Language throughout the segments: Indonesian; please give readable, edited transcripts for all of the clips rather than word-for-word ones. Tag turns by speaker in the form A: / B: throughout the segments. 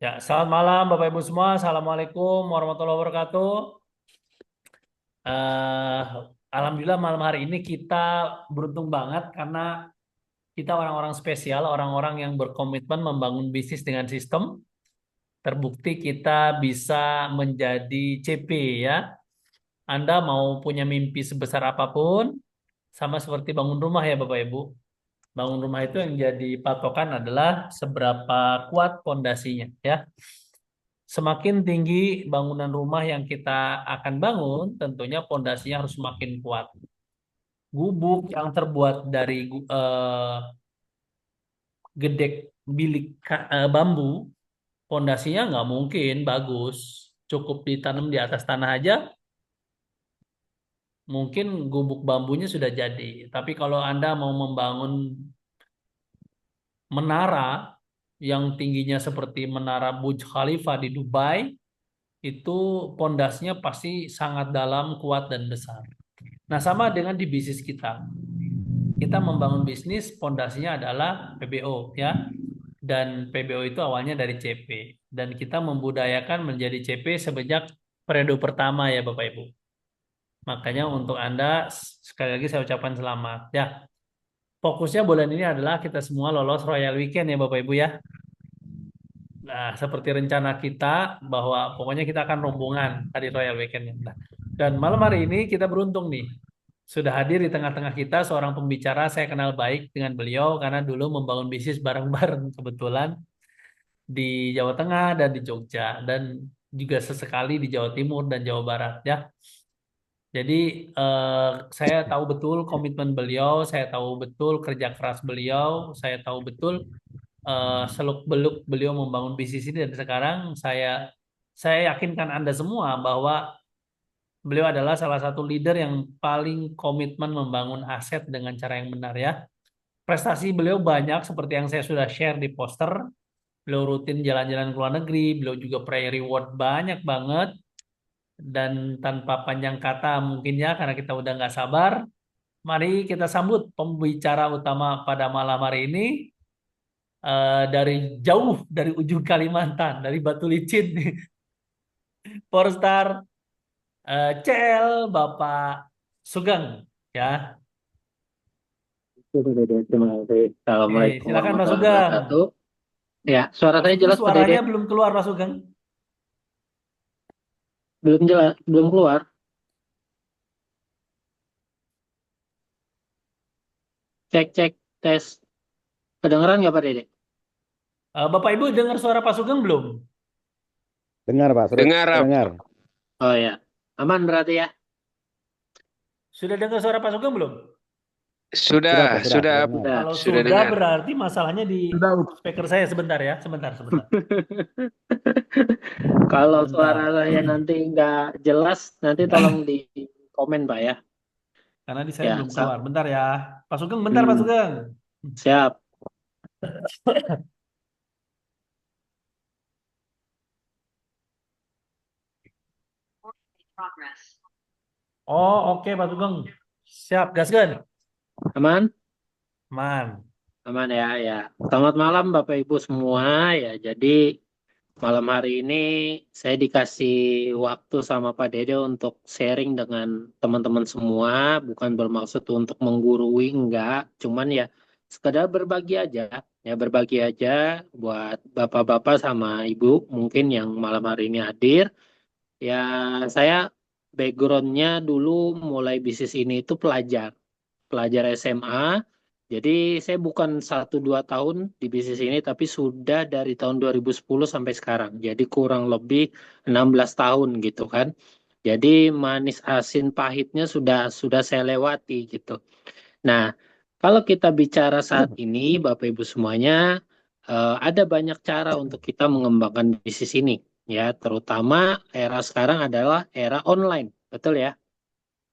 A: Ya, selamat malam Bapak Ibu semua. Assalamualaikum warahmatullahi wabarakatuh. Eh, Alhamdulillah malam hari ini kita beruntung banget karena kita orang-orang spesial, orang-orang yang berkomitmen membangun bisnis dengan sistem. Terbukti kita bisa menjadi CP ya. Anda mau punya mimpi sebesar apapun, sama seperti bangun rumah ya Bapak Ibu. Bangun rumah itu yang jadi patokan adalah seberapa kuat pondasinya ya. Semakin tinggi bangunan rumah yang kita akan bangun, tentunya pondasinya harus semakin kuat. Gubuk yang terbuat dari gedek bilik bambu, pondasinya nggak mungkin bagus. Cukup ditanam di atas tanah aja, mungkin gubuk bambunya sudah jadi. Tapi kalau Anda mau membangun menara yang tingginya seperti menara Burj Khalifa di Dubai, itu pondasinya pasti sangat dalam, kuat, dan besar. Nah, sama dengan di bisnis kita. Kita membangun bisnis, pondasinya adalah PBO ya. Dan PBO itu awalnya dari CP. Dan kita membudayakan menjadi CP sejak periode pertama ya Bapak Ibu. Makanya untuk Anda sekali lagi saya ucapkan selamat ya. Fokusnya bulan ini adalah kita semua lolos Royal Weekend ya Bapak Ibu ya. Nah, seperti rencana kita bahwa pokoknya kita akan rombongan tadi Royal Weekend. Nah, dan malam hari ini kita beruntung nih. Sudah hadir di tengah-tengah kita seorang pembicara saya kenal baik dengan beliau karena dulu membangun bisnis bareng-bareng kebetulan di Jawa Tengah dan di Jogja dan juga sesekali di Jawa Timur dan Jawa Barat ya. Jadi eh, saya tahu betul komitmen beliau, saya tahu betul kerja keras beliau, saya tahu betul seluk-beluk beliau membangun bisnis ini dan sekarang saya yakinkan Anda semua bahwa beliau adalah salah satu leader yang paling komitmen membangun aset dengan cara yang benar ya. Prestasi beliau banyak seperti yang saya sudah share di poster. Beliau rutin jalan-jalan ke luar negeri, beliau juga peraih reward banyak banget. Dan tanpa panjang kata mungkin ya karena kita udah nggak sabar, mari kita sambut pembicara utama pada malam hari ini dari jauh dari ujung Kalimantan, dari Batu Licin, Polrestar CL Bapak Sugeng ya.
B: Terima kasih. Assalamualaikum
A: Silakan Pak
B: warahmatullahi
A: Sugeng.
B: wabarakatuh. Ya, suara
A: Pak
B: saya
A: Sugeng
B: jelas Pak Dede?
A: suaranya belum keluar Pak Sugeng.
B: Belum jelas, belum keluar. Cek, cek, tes. Kedengeran nggak Pak Dede?
A: Bapak Ibu dengar suara Pak Sugeng belum?
C: Dengar Pak, sudah
D: Dengar, Rap.
C: dengar.
B: Oh ya, aman berarti ya.
A: Sudah dengar suara Pak Sugeng belum?
C: Sudah Pak,
D: Sudah,
C: sudah,
D: sudah,
C: sudah dengar.
B: Sudah.
A: Kalau
D: sudah
A: sudah
D: dengar.
A: berarti masalahnya di speaker saya sebentar ya, sebentar, sebentar,
B: Kalau suara
A: sebentar.
B: saya nanti nggak jelas, nanti tolong di komen Pak ya.
A: Karena di saya
B: Ya,
A: belum keluar. Bentar ya. Pak Sugeng, bentar Pak
B: Hmm,
A: Sugeng.
B: siap.
A: Oh, oke Pak Sugeng. Siap, gaskan.
B: Aman?
A: Man.
B: Aman ya, ya. Selamat malam Bapak Ibu semua ya. Jadi malam hari ini saya dikasih waktu sama Pak Dede untuk sharing dengan teman-teman semua, bukan bermaksud untuk menggurui, enggak, cuman ya sekedar berbagi aja, ya berbagi aja buat bapak-bapak sama ibu mungkin yang malam hari ini hadir. Ya saya backgroundnya dulu mulai bisnis ini itu pelajar SMA. Jadi saya bukan 1 2 tahun di bisnis ini, tapi sudah dari tahun 2010 sampai sekarang. Jadi kurang lebih 16 tahun gitu kan. Jadi manis asin pahitnya sudah saya lewati gitu. Nah, kalau kita bicara saat ini, Bapak Ibu semuanya, ada banyak cara untuk kita mengembangkan bisnis ini. Ya, terutama era sekarang adalah era online, betul ya?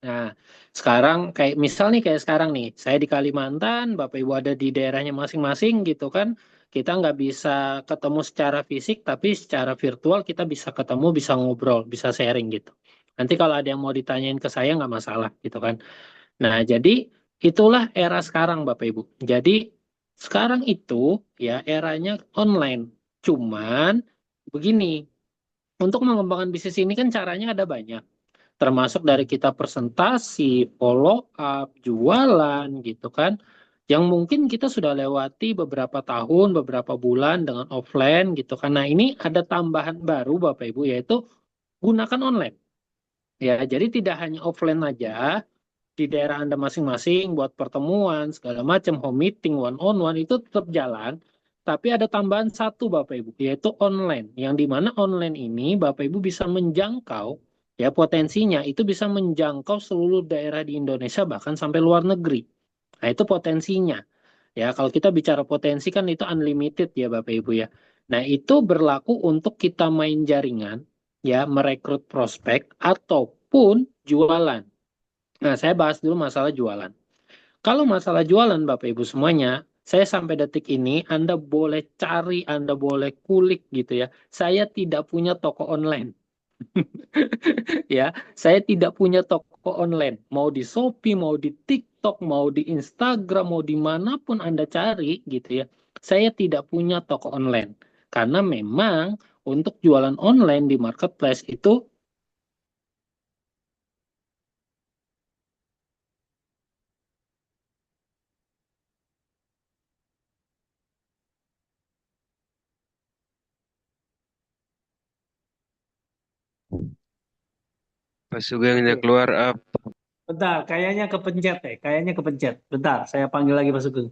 B: Nah, sekarang kayak misal nih kayak sekarang nih, saya di Kalimantan, Bapak Ibu ada di daerahnya masing-masing gitu kan. Kita nggak bisa ketemu secara fisik, tapi secara virtual kita bisa ketemu, bisa ngobrol, bisa sharing gitu. Nanti kalau ada yang mau ditanyain ke saya nggak masalah gitu kan. Nah, jadi itulah era sekarang Bapak Ibu. Jadi sekarang itu ya eranya online. Cuman begini, untuk mengembangkan bisnis ini kan caranya ada banyak. Termasuk dari kita presentasi, follow up, jualan gitu kan. Yang mungkin kita sudah lewati beberapa tahun, beberapa bulan dengan offline gitu. Karena ini ada tambahan baru Bapak Ibu yaitu gunakan online. Ya, jadi tidak hanya offline aja di daerah Anda masing-masing buat pertemuan segala macam, home meeting, one on one itu tetap jalan. Tapi ada tambahan satu Bapak Ibu, yaitu online. Yang di mana online ini Bapak Ibu bisa menjangkau, ya potensinya itu bisa menjangkau seluruh daerah di Indonesia bahkan sampai luar negeri. Nah itu potensinya. Ya kalau kita bicara potensi kan itu unlimited ya Bapak Ibu ya. Nah itu berlaku untuk kita main jaringan, ya merekrut prospek ataupun jualan. Nah, saya bahas dulu masalah jualan. Kalau masalah jualan, Bapak Ibu semuanya, saya sampai detik ini, Anda boleh cari, Anda boleh kulik gitu ya. Saya tidak punya toko online. Ya, saya tidak punya toko online. Mau di Shopee, mau di TikTok, mau di Instagram, mau dimanapun Anda cari gitu ya. Saya tidak punya toko online. Karena memang untuk jualan online di marketplace itu
C: Pak Sugengnya keluar up.
A: Bentar, kayaknya kepencet deh. Kayaknya kepencet. Bentar, saya panggil lagi Pak Sugeng.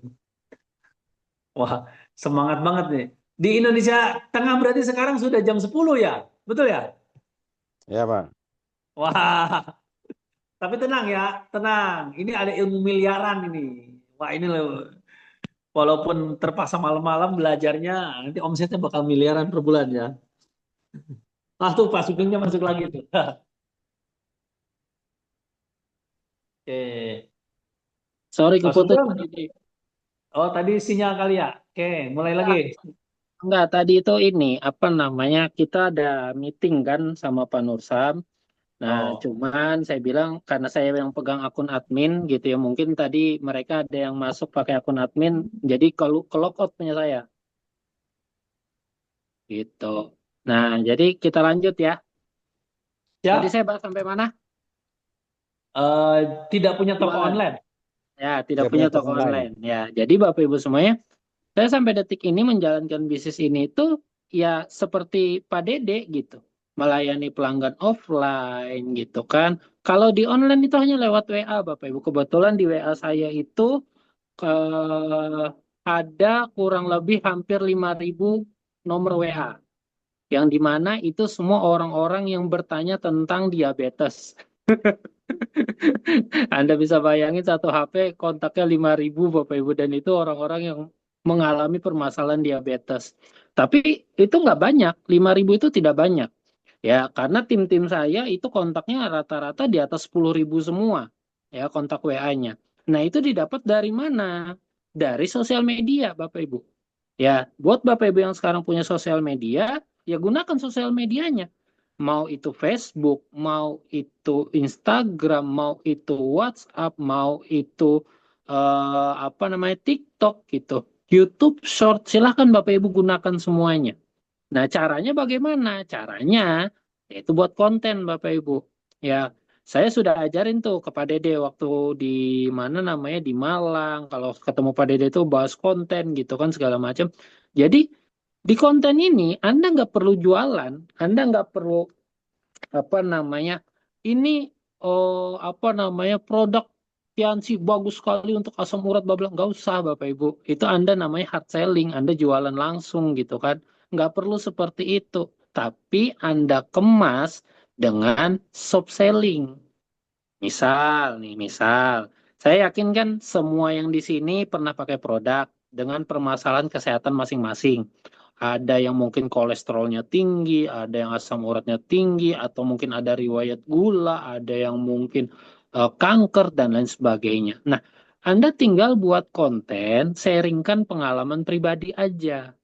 A: Wah, semangat banget nih. Di Indonesia Tengah berarti sekarang sudah jam 10 ya? Betul ya?
C: Ya, Pak.
A: Wah, tapi tenang ya, tenang. Ini ada ilmu miliaran ini. Wah, ini loh. Walaupun terpaksa malam-malam belajarnya, nanti omsetnya bakal miliaran per bulan ya. Ah tuh Pak Sugengnya masuk lagi tuh. Oke.
B: sorry
A: Pak
B: keputus
A: Sugeng,
B: tadi.
A: oh tadi sinyal kali ya? Oke, mulai lagi.
B: Enggak, tadi itu ini, apa namanya, kita ada meeting kan sama Pak Nursam. Nah,
A: Oh,
B: cuman saya bilang, karena saya yang pegang akun admin gitu ya, mungkin tadi mereka ada yang masuk pakai akun admin, jadi kalau ke logout punya saya, gitu. Nah, jadi kita lanjut ya. Tadi
A: siap.
B: saya bahas sampai mana?
A: Eh, tidak punya toko
B: Jualan.
A: online.
B: Ya, tidak
C: Dia
B: punya
C: punya toko
B: toko
C: online.
B: online. Ya, jadi Bapak Ibu semuanya, saya sampai detik ini menjalankan bisnis ini itu ya seperti Pak Dede gitu. Melayani pelanggan offline gitu kan. Kalau di online itu hanya lewat WA Bapak Ibu. Kebetulan di WA saya itu eh, ada kurang lebih hampir 5.000 nomor WA. Yang dimana itu semua orang-orang yang bertanya tentang diabetes. Anda bisa bayangin satu HP kontaknya 5.000 Bapak Ibu dan itu orang-orang yang mengalami permasalahan diabetes. Tapi itu nggak banyak, 5.000 itu tidak banyak. Ya, karena tim-tim saya itu kontaknya rata-rata di atas 10.000 semua. Ya, kontak WA-nya. Nah, itu didapat dari mana? Dari sosial media, Bapak Ibu. Ya, buat Bapak Ibu yang sekarang punya sosial media, ya gunakan sosial medianya. Mau itu Facebook, mau itu Instagram, mau itu WhatsApp, mau itu apa namanya TikTok gitu. YouTube Short, silahkan Bapak Ibu gunakan semuanya. Nah, caranya bagaimana? Caranya yaitu buat konten Bapak Ibu. Ya, saya sudah ajarin tuh ke Pak Dede waktu di mana namanya di Malang. Kalau ketemu Pak Dede itu bahas konten gitu kan segala macam. Jadi di konten ini Anda nggak perlu jualan, Anda nggak perlu apa namanya ini apa namanya produk Tiansi bagus sekali untuk asam urat babla nggak usah Bapak Ibu itu Anda namanya hard selling Anda jualan langsung gitu kan nggak perlu seperti itu tapi Anda kemas dengan soft selling misal saya yakin kan semua yang di sini pernah pakai produk dengan permasalahan kesehatan masing-masing ada yang mungkin kolesterolnya tinggi, ada yang asam uratnya tinggi, atau mungkin ada riwayat gula, ada yang mungkin kanker, dan lain sebagainya. Nah, Anda tinggal buat konten, sharingkan pengalaman pribadi aja.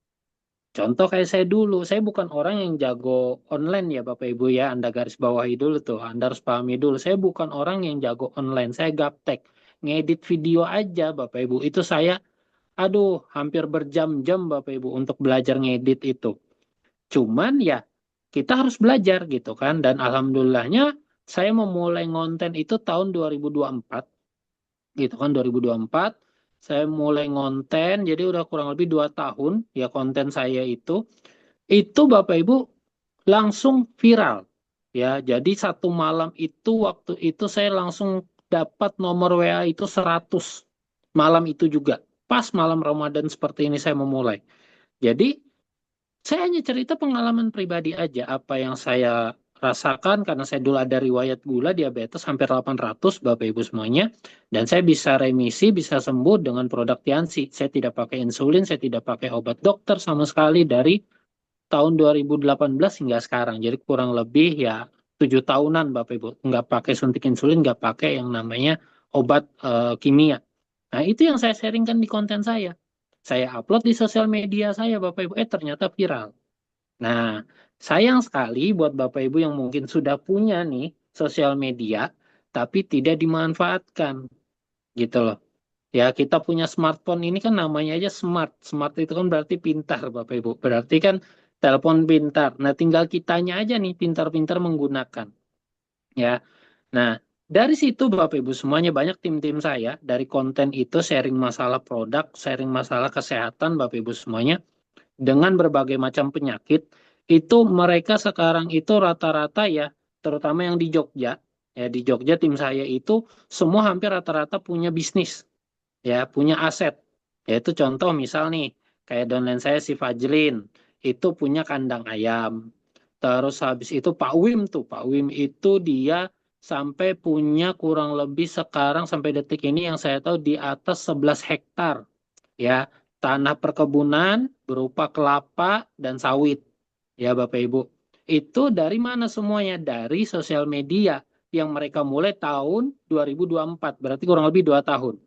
B: Contoh kayak saya dulu, saya bukan orang yang jago online ya Bapak Ibu ya, Anda garis bawahi dulu tuh, Anda harus pahami dulu. Saya bukan orang yang jago online, saya gaptek. Ngedit video aja Bapak Ibu, itu saya aduh, hampir berjam-jam Bapak Ibu untuk belajar ngedit itu. Cuman ya kita harus belajar gitu kan. Dan alhamdulillahnya saya memulai ngonten itu tahun 2024 gitu kan. 2024 saya mulai ngonten, jadi udah kurang lebih 2 tahun ya konten saya itu Bapak Ibu langsung viral ya. Jadi satu malam itu waktu itu saya langsung dapat nomor WA itu 100 malam itu juga. Pas malam Ramadan seperti ini saya memulai. Jadi saya hanya cerita pengalaman pribadi aja apa yang saya rasakan karena saya dulu ada riwayat gula diabetes hampir 800 Bapak Ibu semuanya, dan saya bisa remisi, bisa sembuh dengan produk Tiansi. Saya tidak pakai insulin, saya tidak pakai obat dokter sama sekali dari tahun 2018 hingga sekarang. Jadi kurang lebih ya 7 tahunan Bapak Ibu. Nggak pakai suntik insulin, nggak pakai yang namanya obat kimia. Nah itu yang saya sharingkan di konten saya. Saya upload di sosial media saya Bapak Ibu. Ternyata viral. Nah, sayang sekali buat Bapak Ibu yang mungkin sudah punya nih sosial media, tapi tidak dimanfaatkan gitu loh. Ya, kita punya smartphone ini kan namanya aja smart. Smart itu kan berarti pintar, Bapak Ibu. Berarti kan telepon pintar. Nah, tinggal kitanya aja nih pintar-pintar menggunakan. Ya, nah dari situ Bapak Ibu semuanya banyak tim-tim saya dari konten itu sharing masalah produk, sharing masalah kesehatan Bapak Ibu semuanya dengan berbagai macam penyakit. Itu mereka sekarang itu rata-rata ya, terutama yang di Jogja. Ya, di Jogja tim saya itu semua hampir rata-rata punya bisnis, ya punya aset. Yaitu contoh misal nih, kayak downline saya si Fajlin, itu punya kandang ayam. Terus habis itu Pak Wim tuh, Pak Wim itu dia sampai punya kurang lebih sekarang sampai detik ini yang saya tahu di atas 11 hektar ya tanah perkebunan berupa kelapa dan sawit ya Bapak Ibu. Itu dari mana semuanya? Dari sosial media yang mereka mulai tahun 2024, berarti kurang lebih 2 tahun.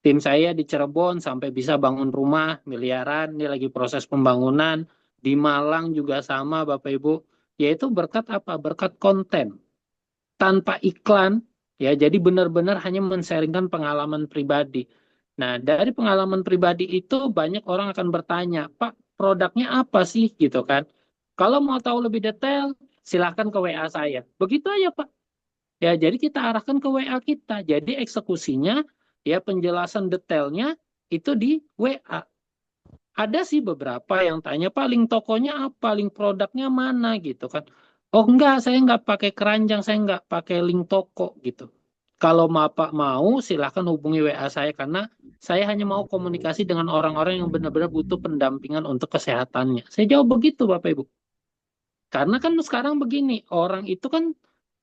B: Tim saya di Cirebon sampai bisa bangun rumah miliaran, ini lagi proses pembangunan. Di Malang juga sama Bapak Ibu, yaitu berkat apa? Berkat konten. Tanpa iklan, ya jadi benar-benar hanya men-sharingkan pengalaman pribadi. Nah, dari pengalaman pribadi itu banyak orang akan bertanya, Pak, produknya apa sih gitu kan? Kalau mau tahu lebih detail, silahkan ke WA saya. Begitu aja, Pak. Ya, jadi kita arahkan ke WA kita. Jadi eksekusinya, ya penjelasan detailnya itu di WA. Ada sih beberapa yang tanya, Pak, link tokonya apa, link produknya mana gitu kan. Oh enggak, saya enggak pakai keranjang, saya enggak pakai link toko gitu. Kalau Bapak mau, silahkan hubungi WA saya karena saya hanya mau komunikasi dengan orang-orang yang benar-benar butuh pendampingan untuk kesehatannya. Saya jawab begitu, Bapak Ibu. Karena kan sekarang begini, orang itu kan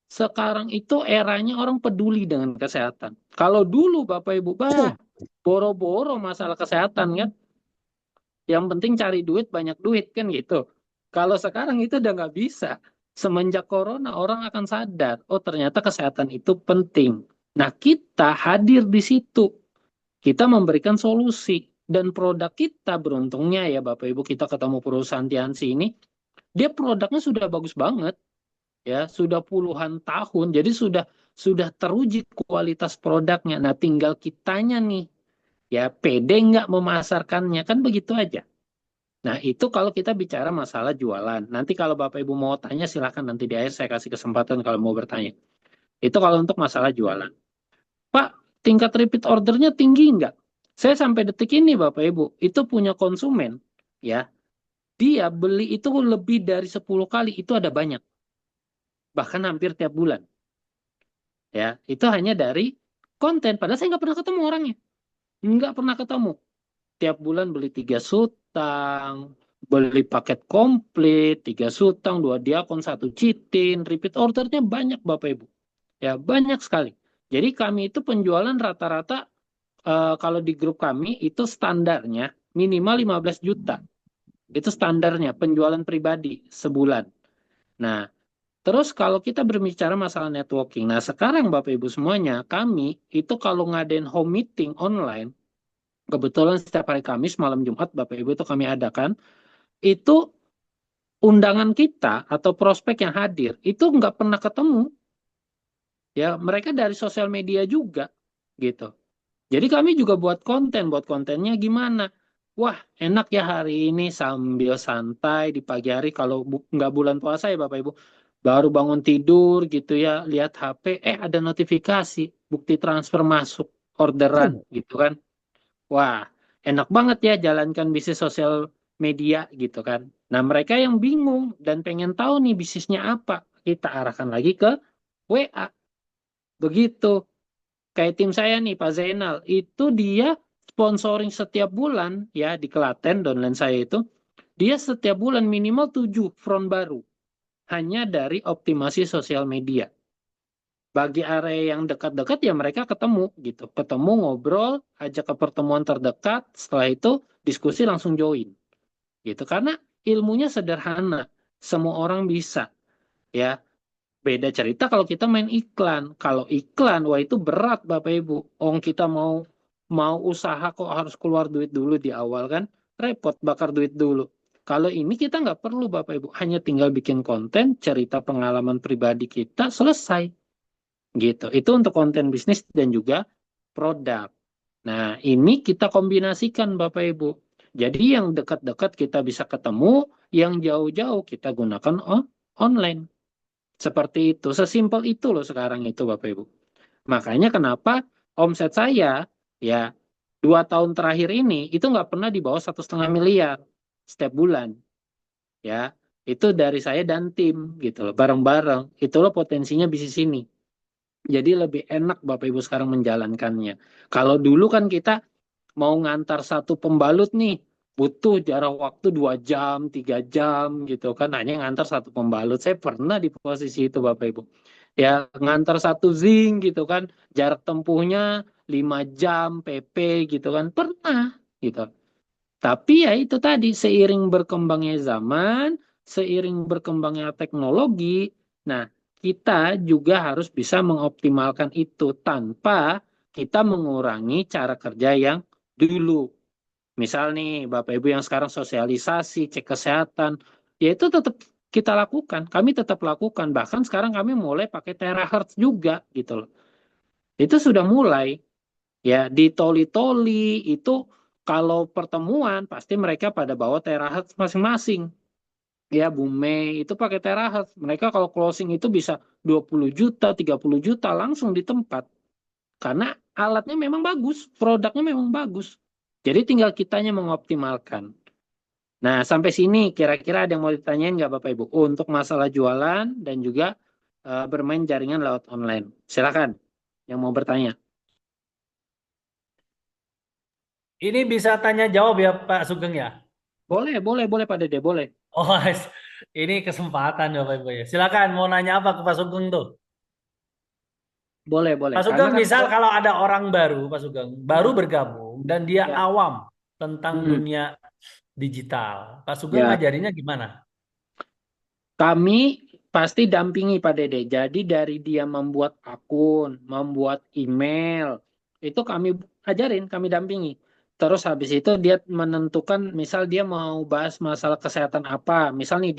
B: sekarang itu eranya orang peduli dengan kesehatan. Kalau dulu Bapak Ibu, boro-boro masalah kesehatan kan, yang penting cari duit, banyak duit kan gitu. Kalau sekarang itu udah nggak bisa. Semenjak corona orang akan sadar, oh ternyata kesehatan itu penting. Nah kita hadir di situ. Kita memberikan solusi. Dan produk kita beruntungnya ya Bapak Ibu kita ketemu perusahaan Tiansi ini. Dia produknya sudah bagus banget. Ya sudah puluhan tahun. Jadi sudah teruji kualitas produknya. Nah tinggal kitanya nih. Ya pede nggak memasarkannya. Kan begitu aja. Nah, itu kalau kita bicara masalah jualan. Nanti kalau Bapak Ibu mau tanya, silahkan nanti di akhir saya kasih kesempatan kalau mau bertanya. Itu kalau untuk masalah jualan. Pak, tingkat repeat ordernya tinggi nggak? Saya sampai detik ini Bapak Ibu, itu punya konsumen. Ya, dia beli itu lebih dari 10 kali, itu ada banyak. Bahkan hampir tiap bulan. Ya, itu hanya dari konten. Padahal saya nggak pernah ketemu orangnya. Nggak pernah ketemu. Tiap bulan beli 3 sutang, beli paket komplit, 3 sutang, 2 diakon, 1 citin, repeat ordernya banyak Bapak Ibu. Ya banyak sekali. Jadi kami itu penjualan rata-rata kalau di grup kami itu standarnya minimal 15 juta. Itu standarnya penjualan pribadi sebulan. Nah, terus kalau kita berbicara masalah networking. Nah, sekarang Bapak Ibu semuanya, kami itu kalau ngadain home meeting online, kebetulan setiap hari Kamis, malam Jumat, Bapak Ibu itu kami adakan, itu undangan kita atau prospek yang hadir, itu nggak pernah ketemu. Ya, mereka dari sosial media juga, gitu. Jadi kami juga buat konten, buat kontennya gimana? wah enak ya hari ini sambil santai di pagi hari kalau nggak bulan puasa ya Bapak Ibu. Baru bangun tidur gitu ya, lihat HP, ada notifikasi, bukti transfer masuk, orderan gitu kan. Wah, enak banget ya jalankan bisnis sosial media gitu kan. Nah, mereka yang bingung dan pengen tahu nih bisnisnya apa, kita arahkan lagi ke WA. Begitu. Kayak tim saya nih, Pak Zainal, itu dia sponsoring setiap bulan ya di Klaten, downline saya itu, dia setiap bulan minimal 7 front baru. Hanya dari optimasi sosial media. Bagi area yang dekat-dekat ya mereka ketemu gitu. Ketemu, ngobrol, ajak ke pertemuan terdekat, setelah itu diskusi langsung join. Gitu. Karena ilmunya sederhana. Semua orang bisa. Ya, beda cerita kalau kita main iklan. Kalau iklan, wah itu berat Bapak Ibu. Kita mau mau usaha kok harus keluar duit dulu di awal kan. Repot bakar duit dulu. Kalau ini kita nggak perlu Bapak Ibu. Hanya tinggal bikin konten, cerita pengalaman pribadi kita, selesai. Gitu. Itu untuk konten bisnis dan juga produk. Nah, ini kita kombinasikan Bapak Ibu. Jadi yang dekat-dekat kita bisa ketemu, yang jauh-jauh kita gunakan online. Seperti itu. Sesimpel itu loh sekarang itu Bapak Ibu. Makanya kenapa omset saya ya 2 tahun terakhir ini itu nggak pernah di bawah 1,5 miliar setiap bulan. Ya, itu dari saya dan tim gitu loh, bareng-bareng. Itulah potensinya bisnis ini. Jadi lebih enak Bapak Ibu sekarang menjalankannya. Kalau dulu kan kita mau ngantar satu pembalut nih, butuh jarak waktu 2 jam, 3 jam gitu kan, hanya ngantar satu pembalut. Saya pernah di posisi itu Bapak Ibu. Ya ngantar satu zinc gitu kan, jarak tempuhnya 5 jam PP gitu kan, pernah gitu. Tapi ya itu tadi, seiring berkembangnya zaman, seiring berkembangnya teknologi, nah kita juga harus bisa mengoptimalkan itu tanpa kita mengurangi cara kerja yang dulu. Misal nih Bapak Ibu yang sekarang sosialisasi, cek kesehatan, ya itu tetap kita lakukan, kami tetap lakukan. Bahkan sekarang kami mulai pakai terahertz juga gitu loh. Itu sudah mulai. Ya, di toli-toli itu kalau pertemuan pasti mereka pada bawa terahertz masing-masing. Ya, Bu Mei itu pakai terahertz. Mereka kalau closing itu bisa 20 juta, 30 juta langsung di tempat. Karena alatnya memang bagus, produknya memang bagus. Jadi tinggal kitanya mengoptimalkan. Nah, sampai sini kira-kira ada yang mau ditanyain nggak Bapak Ibu? Untuk masalah jualan dan juga bermain jaringan lewat online. Silakan yang mau bertanya.
A: Ini bisa tanya jawab ya Pak Sugeng ya?
B: Boleh, boleh, boleh Pak Dede, boleh.
A: Oh, ini kesempatan ya Pak Ibu ya. Silakan mau nanya apa ke Pak Sugeng tuh?
B: Boleh, boleh.
A: Pak
B: Karena
A: Sugeng
B: kan
A: misal kalau ada orang baru, Pak Sugeng, baru
B: Hmm,
A: bergabung dan dia
B: ya,
A: awam tentang
B: hmm,
A: dunia digital. Pak Sugeng
B: ya.
A: ngajarinnya gimana?
B: Kami pasti dampingi Pak Dede. Jadi dari dia membuat akun, membuat email, itu kami ajarin, kami dampingi. Terus habis itu dia menentukan, misal dia mau bahas masalah kesehatan apa. Misal nih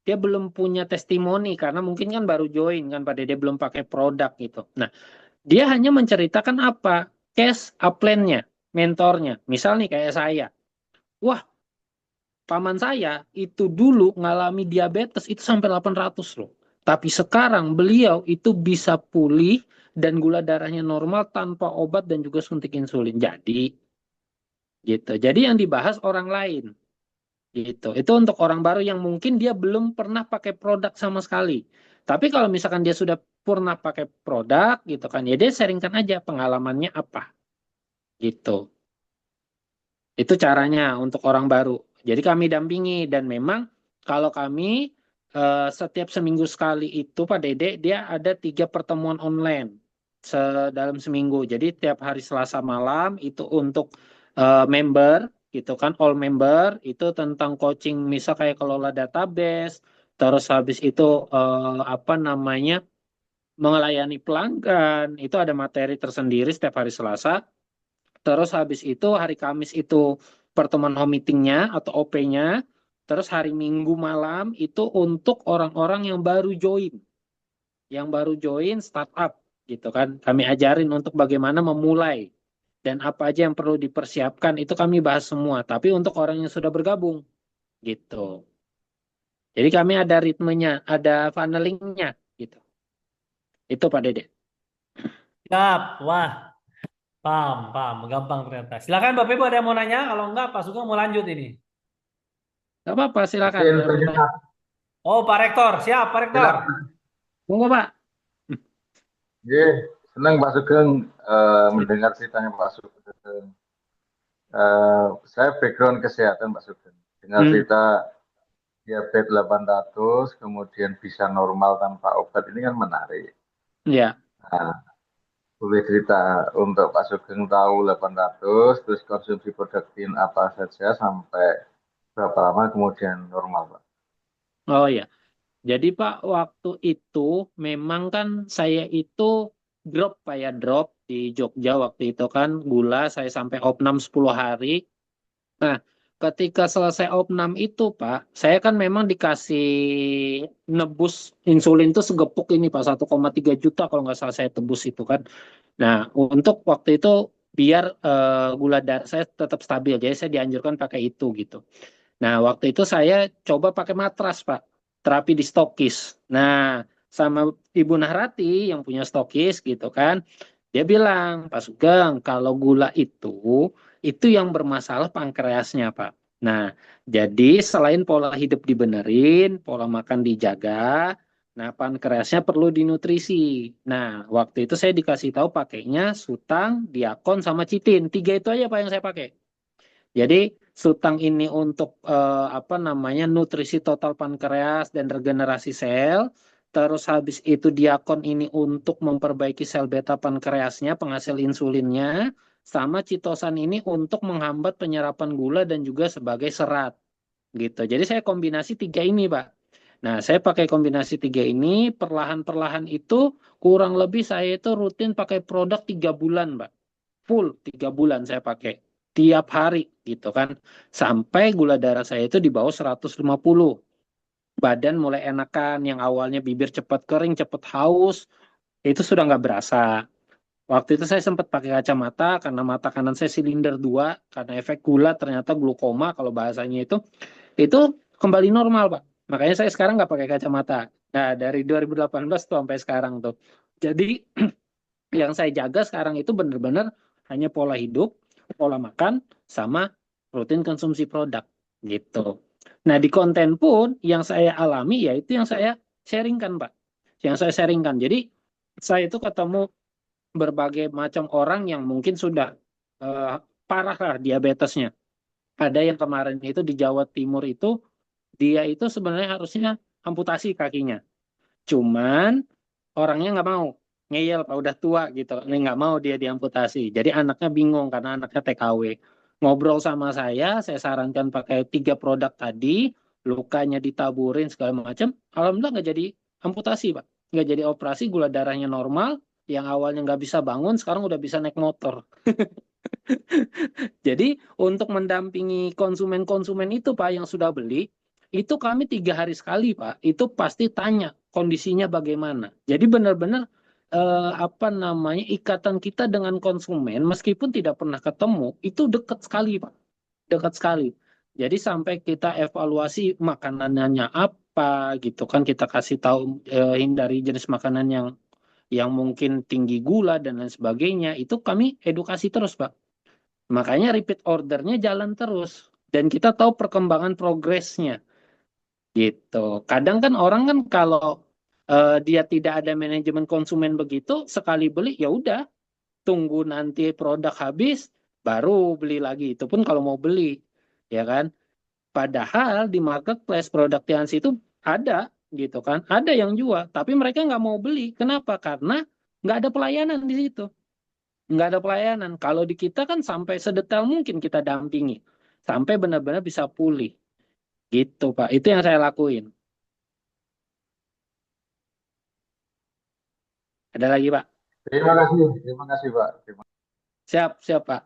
B: dia belum punya testimoni karena mungkin kan baru join kan Pak Dede belum pakai produk gitu. Nah, dia hanya menceritakan apa case upline-nya, mentornya. Misal nih kayak saya. Wah, paman saya itu dulu ngalami diabetes itu sampai 800 loh. Tapi sekarang beliau itu bisa pulih dan gula darahnya normal tanpa obat dan juga suntik insulin. Jadi gitu. Jadi yang dibahas orang lain gitu. Itu untuk orang baru yang mungkin dia belum pernah pakai produk sama sekali. Tapi kalau misalkan dia sudah pernah pakai produk gitu kan, ya dia sharingkan aja pengalamannya apa gitu. Itu caranya untuk orang baru. Jadi kami dampingi dan memang kalau kami setiap seminggu sekali itu Pak Dede dia ada 3 pertemuan online dalam seminggu. Jadi tiap hari Selasa malam itu untuk member gitu kan, all member itu tentang coaching misal kayak kelola database, terus habis itu apa namanya melayani pelanggan itu ada materi tersendiri setiap hari Selasa. Terus habis itu hari Kamis itu pertemuan home meetingnya atau OP-nya. Terus hari Minggu malam itu untuk orang-orang yang baru join. Yang baru join startup gitu kan. Kami ajarin untuk bagaimana memulai. dan apa aja yang perlu dipersiapkan itu kami bahas semua. Tapi untuk orang yang sudah bergabung gitu. Jadi kami ada ritmenya, ada funnelingnya gitu. Itu Pak Dede.
A: Siap. Wah, paham, paham. Gampang ternyata. Silakan Bapak Ibu ada yang mau nanya? Kalau enggak, Pak Sugeng mau lanjut ini.
B: Gak apa-apa, silakan.
D: Mungkin
B: Ada
D: terjemah
B: pertanyaan.
A: Oh, Pak Rektor. Siap, Pak Rektor.
D: silakan.
B: Monggo Pak.
D: Oke, senang Pak Sugeng mendengar ceritanya Pak Sugeng. Saya background kesehatan Pak Sugeng. Dengar
B: Hmm,
D: cerita diabetes 800, kemudian bisa normal tanpa obat ini kan menarik.
B: ya.
D: Nah, boleh cerita untuk Pak Sugeng tahu 800, terus konsumsi produktin apa saja sampai berapa lama kemudian normal Pak?
B: Oh ya. Jadi Pak, waktu itu memang kan saya itu drop Pak ya, drop di Jogja waktu itu kan gula saya sampai opnam 10 hari. Nah, ketika selesai opnam itu Pak, saya kan memang dikasih nebus insulin itu segepuk ini Pak, 1,3 juta kalau nggak salah saya tebus itu kan. Nah, untuk waktu itu biar gula darah saya tetap stabil, jadi saya dianjurkan pakai itu gitu. Nah, waktu itu saya coba pakai matras, Pak. Terapi di stokis. Nah, sama Ibu Nahrati yang punya stokis gitu kan. Dia bilang, Pak Sugeng, kalau gula itu yang bermasalah pankreasnya, Pak. Nah, jadi selain pola hidup dibenerin, pola makan dijaga, nah pankreasnya perlu dinutrisi. Nah, waktu itu saya dikasih tahu pakainya Sutang, Diakon, sama Citin. Tiga itu aja Pak yang saya pakai. Jadi Sutang ini untuk apa namanya nutrisi total pankreas dan regenerasi sel. Terus habis itu Diakon ini untuk memperbaiki sel beta pankreasnya, penghasil insulinnya. Sama Citosan ini untuk menghambat penyerapan gula dan juga sebagai serat. Gitu. Jadi saya kombinasi tiga ini, Pak. Nah, saya pakai kombinasi tiga ini, perlahan-perlahan itu kurang lebih saya itu rutin pakai produk 3 bulan, Pak. Full 3 bulan saya pakai tiap hari gitu kan sampai gula darah saya itu di bawah 150, badan mulai enakan, yang awalnya bibir cepat kering cepat haus itu sudah nggak berasa. Waktu itu saya sempat pakai kacamata karena mata kanan saya silinder 2 karena efek gula, ternyata glukoma kalau bahasanya itu kembali normal Pak, makanya saya sekarang nggak pakai kacamata. Nah dari 2018 tuh sampai sekarang tuh, jadi yang saya jaga sekarang itu benar-benar hanya pola hidup, pola makan, sama rutin konsumsi produk gitu. Nah di konten pun yang saya alami ya itu yang saya sharingkan Pak, yang saya sharingkan. Jadi saya itu ketemu berbagai macam orang yang mungkin sudah uh, parah lah diabetesnya. Ada yang kemarin itu di Jawa Timur itu dia itu sebenarnya harusnya amputasi kakinya. Cuman orangnya nggak mau, ngeyel Pak, udah tua gitu, ini nggak mau dia diamputasi. Jadi anaknya bingung karena anaknya TKW. Ngobrol sama saya sarankan pakai 3 produk tadi, lukanya ditaburin segala macam. Alhamdulillah nggak jadi amputasi Pak, nggak jadi operasi, gula darahnya normal. Yang awalnya nggak bisa bangun, sekarang udah bisa naik motor. Jadi untuk mendampingi konsumen-konsumen itu Pak yang sudah beli, itu kami 3 hari sekali Pak, itu pasti tanya kondisinya bagaimana. Jadi benar-benar apa namanya ikatan kita dengan konsumen meskipun tidak pernah ketemu itu dekat sekali Pak, dekat sekali. Jadi sampai kita evaluasi makanannya apa gitu kan, kita kasih tahu hindari jenis makanan yang mungkin tinggi gula dan lain sebagainya. Itu kami edukasi terus Pak. Makanya repeat ordernya jalan terus. Dan kita tahu perkembangan progresnya gitu. Kadang kan orang kan kalau dia tidak ada manajemen konsumen begitu, sekali beli ya udah, tunggu nanti produk habis baru beli lagi. Itu pun kalau mau beli, ya kan? Padahal di marketplace produk Tiansi itu ada gitu kan, ada yang jual, tapi mereka nggak mau beli. Kenapa? Karena nggak ada pelayanan di situ, nggak ada pelayanan. Kalau di kita kan sampai sedetail mungkin kita dampingi sampai benar-benar bisa pulih gitu Pak. Itu yang saya lakuin. Ada lagi Pak?
D: Terima kasih Pak.
B: Siap, siap Pak.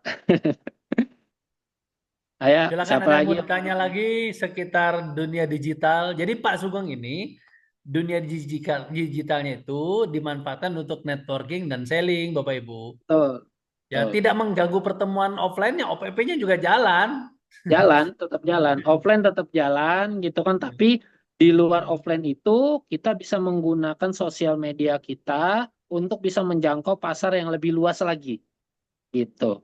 B: Ayo,
A: Silakan
B: siapa
A: ada yang
B: lagi?
A: mau ditanya lagi sekitar dunia digital. Jadi Pak Sugeng ini dunia digitalnya itu dimanfaatkan untuk networking dan selling, Bapak Ibu.
B: Betul.
A: Ya,
B: Betul.
A: tidak mengganggu pertemuan offline-nya, OPP-nya juga jalan.
B: Jalan, tetap jalan. Offline tetap jalan gitu kan. Tapi di luar offline itu kita bisa menggunakan sosial media kita untuk bisa menjangkau pasar yang lebih luas lagi. Gitu.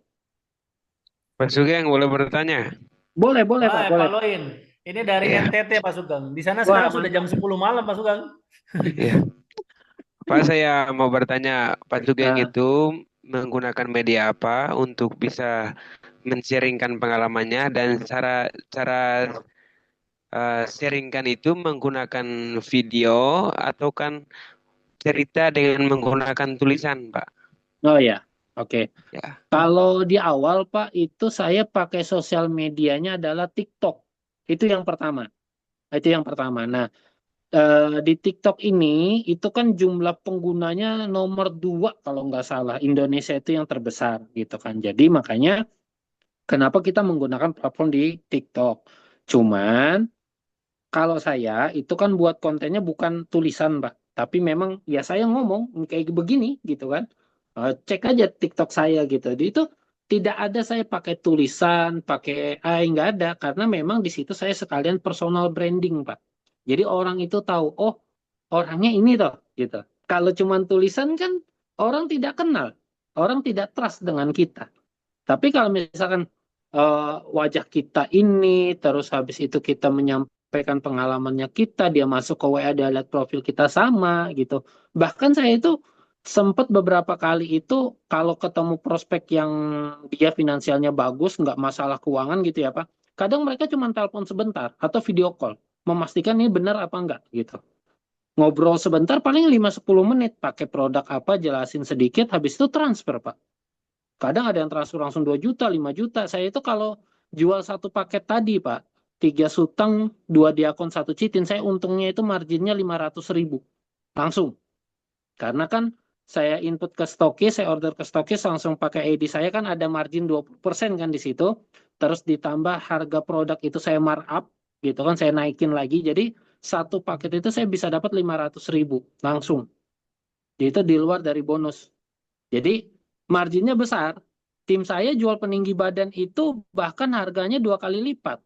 C: Pak Sugeng boleh bertanya?
B: Boleh, boleh Pak,
A: Wah,
B: boleh.
A: Pak Loin. Ini dari
C: Ya,
A: NTT, Pak Sugeng. Di sana
B: Wah,
A: sekarang sudah jam
B: mantap.
A: 10 malam, Pak Sugeng.
C: ya. Pak, saya mau bertanya, Pak Sugeng
B: Nah,
C: itu menggunakan media apa untuk bisa men-sharingkan pengalamannya dan cara cara sharingkan itu menggunakan video atau kan cerita dengan menggunakan tulisan, Pak?
B: oh ya, oke.
C: Ya.
B: Kalau di awal Pak, itu saya pakai sosial medianya adalah TikTok. Itu yang pertama. Itu yang pertama. Nah, di TikTok ini itu kan jumlah penggunanya nomor 2 kalau nggak salah. Indonesia itu yang terbesar gitu kan. Jadi makanya kenapa kita menggunakan platform di TikTok. Cuman kalau saya itu kan buat kontennya bukan tulisan, Pak. Tapi memang ya saya ngomong kayak begini gitu kan. Cek aja TikTok saya gitu. Di itu tidak ada saya pakai tulisan, pakai AI, nggak ada. Karena memang di situ saya sekalian personal branding, Pak. Jadi orang itu tahu, oh orangnya ini toh gitu. Kalau cuman tulisan kan orang tidak kenal. Orang tidak trust dengan kita. Tapi kalau misalkan wajah kita ini, terus habis itu kita menyampaikan pengalamannya kita, dia masuk ke WA, dia lihat profil kita sama gitu. Bahkan saya itu sempat beberapa kali itu kalau ketemu prospek yang dia finansialnya bagus, nggak masalah keuangan gitu ya Pak. Kadang mereka cuma telepon sebentar atau video call, memastikan ini benar apa enggak gitu. Ngobrol sebentar paling 5-10 menit, pakai produk apa, jelasin sedikit, habis itu transfer Pak. Kadang ada yang transfer langsung 2 juta, 5 juta. Saya itu kalau jual satu paket tadi, Pak, 3 sutang, 2 diakon, 1 citin, saya untungnya itu marginnya 500.000. Langsung. Karena kan saya input ke stokis, saya order ke stokis, langsung pakai ID saya kan ada margin 20% kan di situ. Terus ditambah harga produk itu saya markup, gitu kan, saya naikin lagi. Jadi satu paket itu saya bisa dapat 500.000 langsung. Jadi itu di luar dari bonus. Jadi marginnya besar. Tim saya jual peninggi badan itu bahkan harganya 2 kali lipat.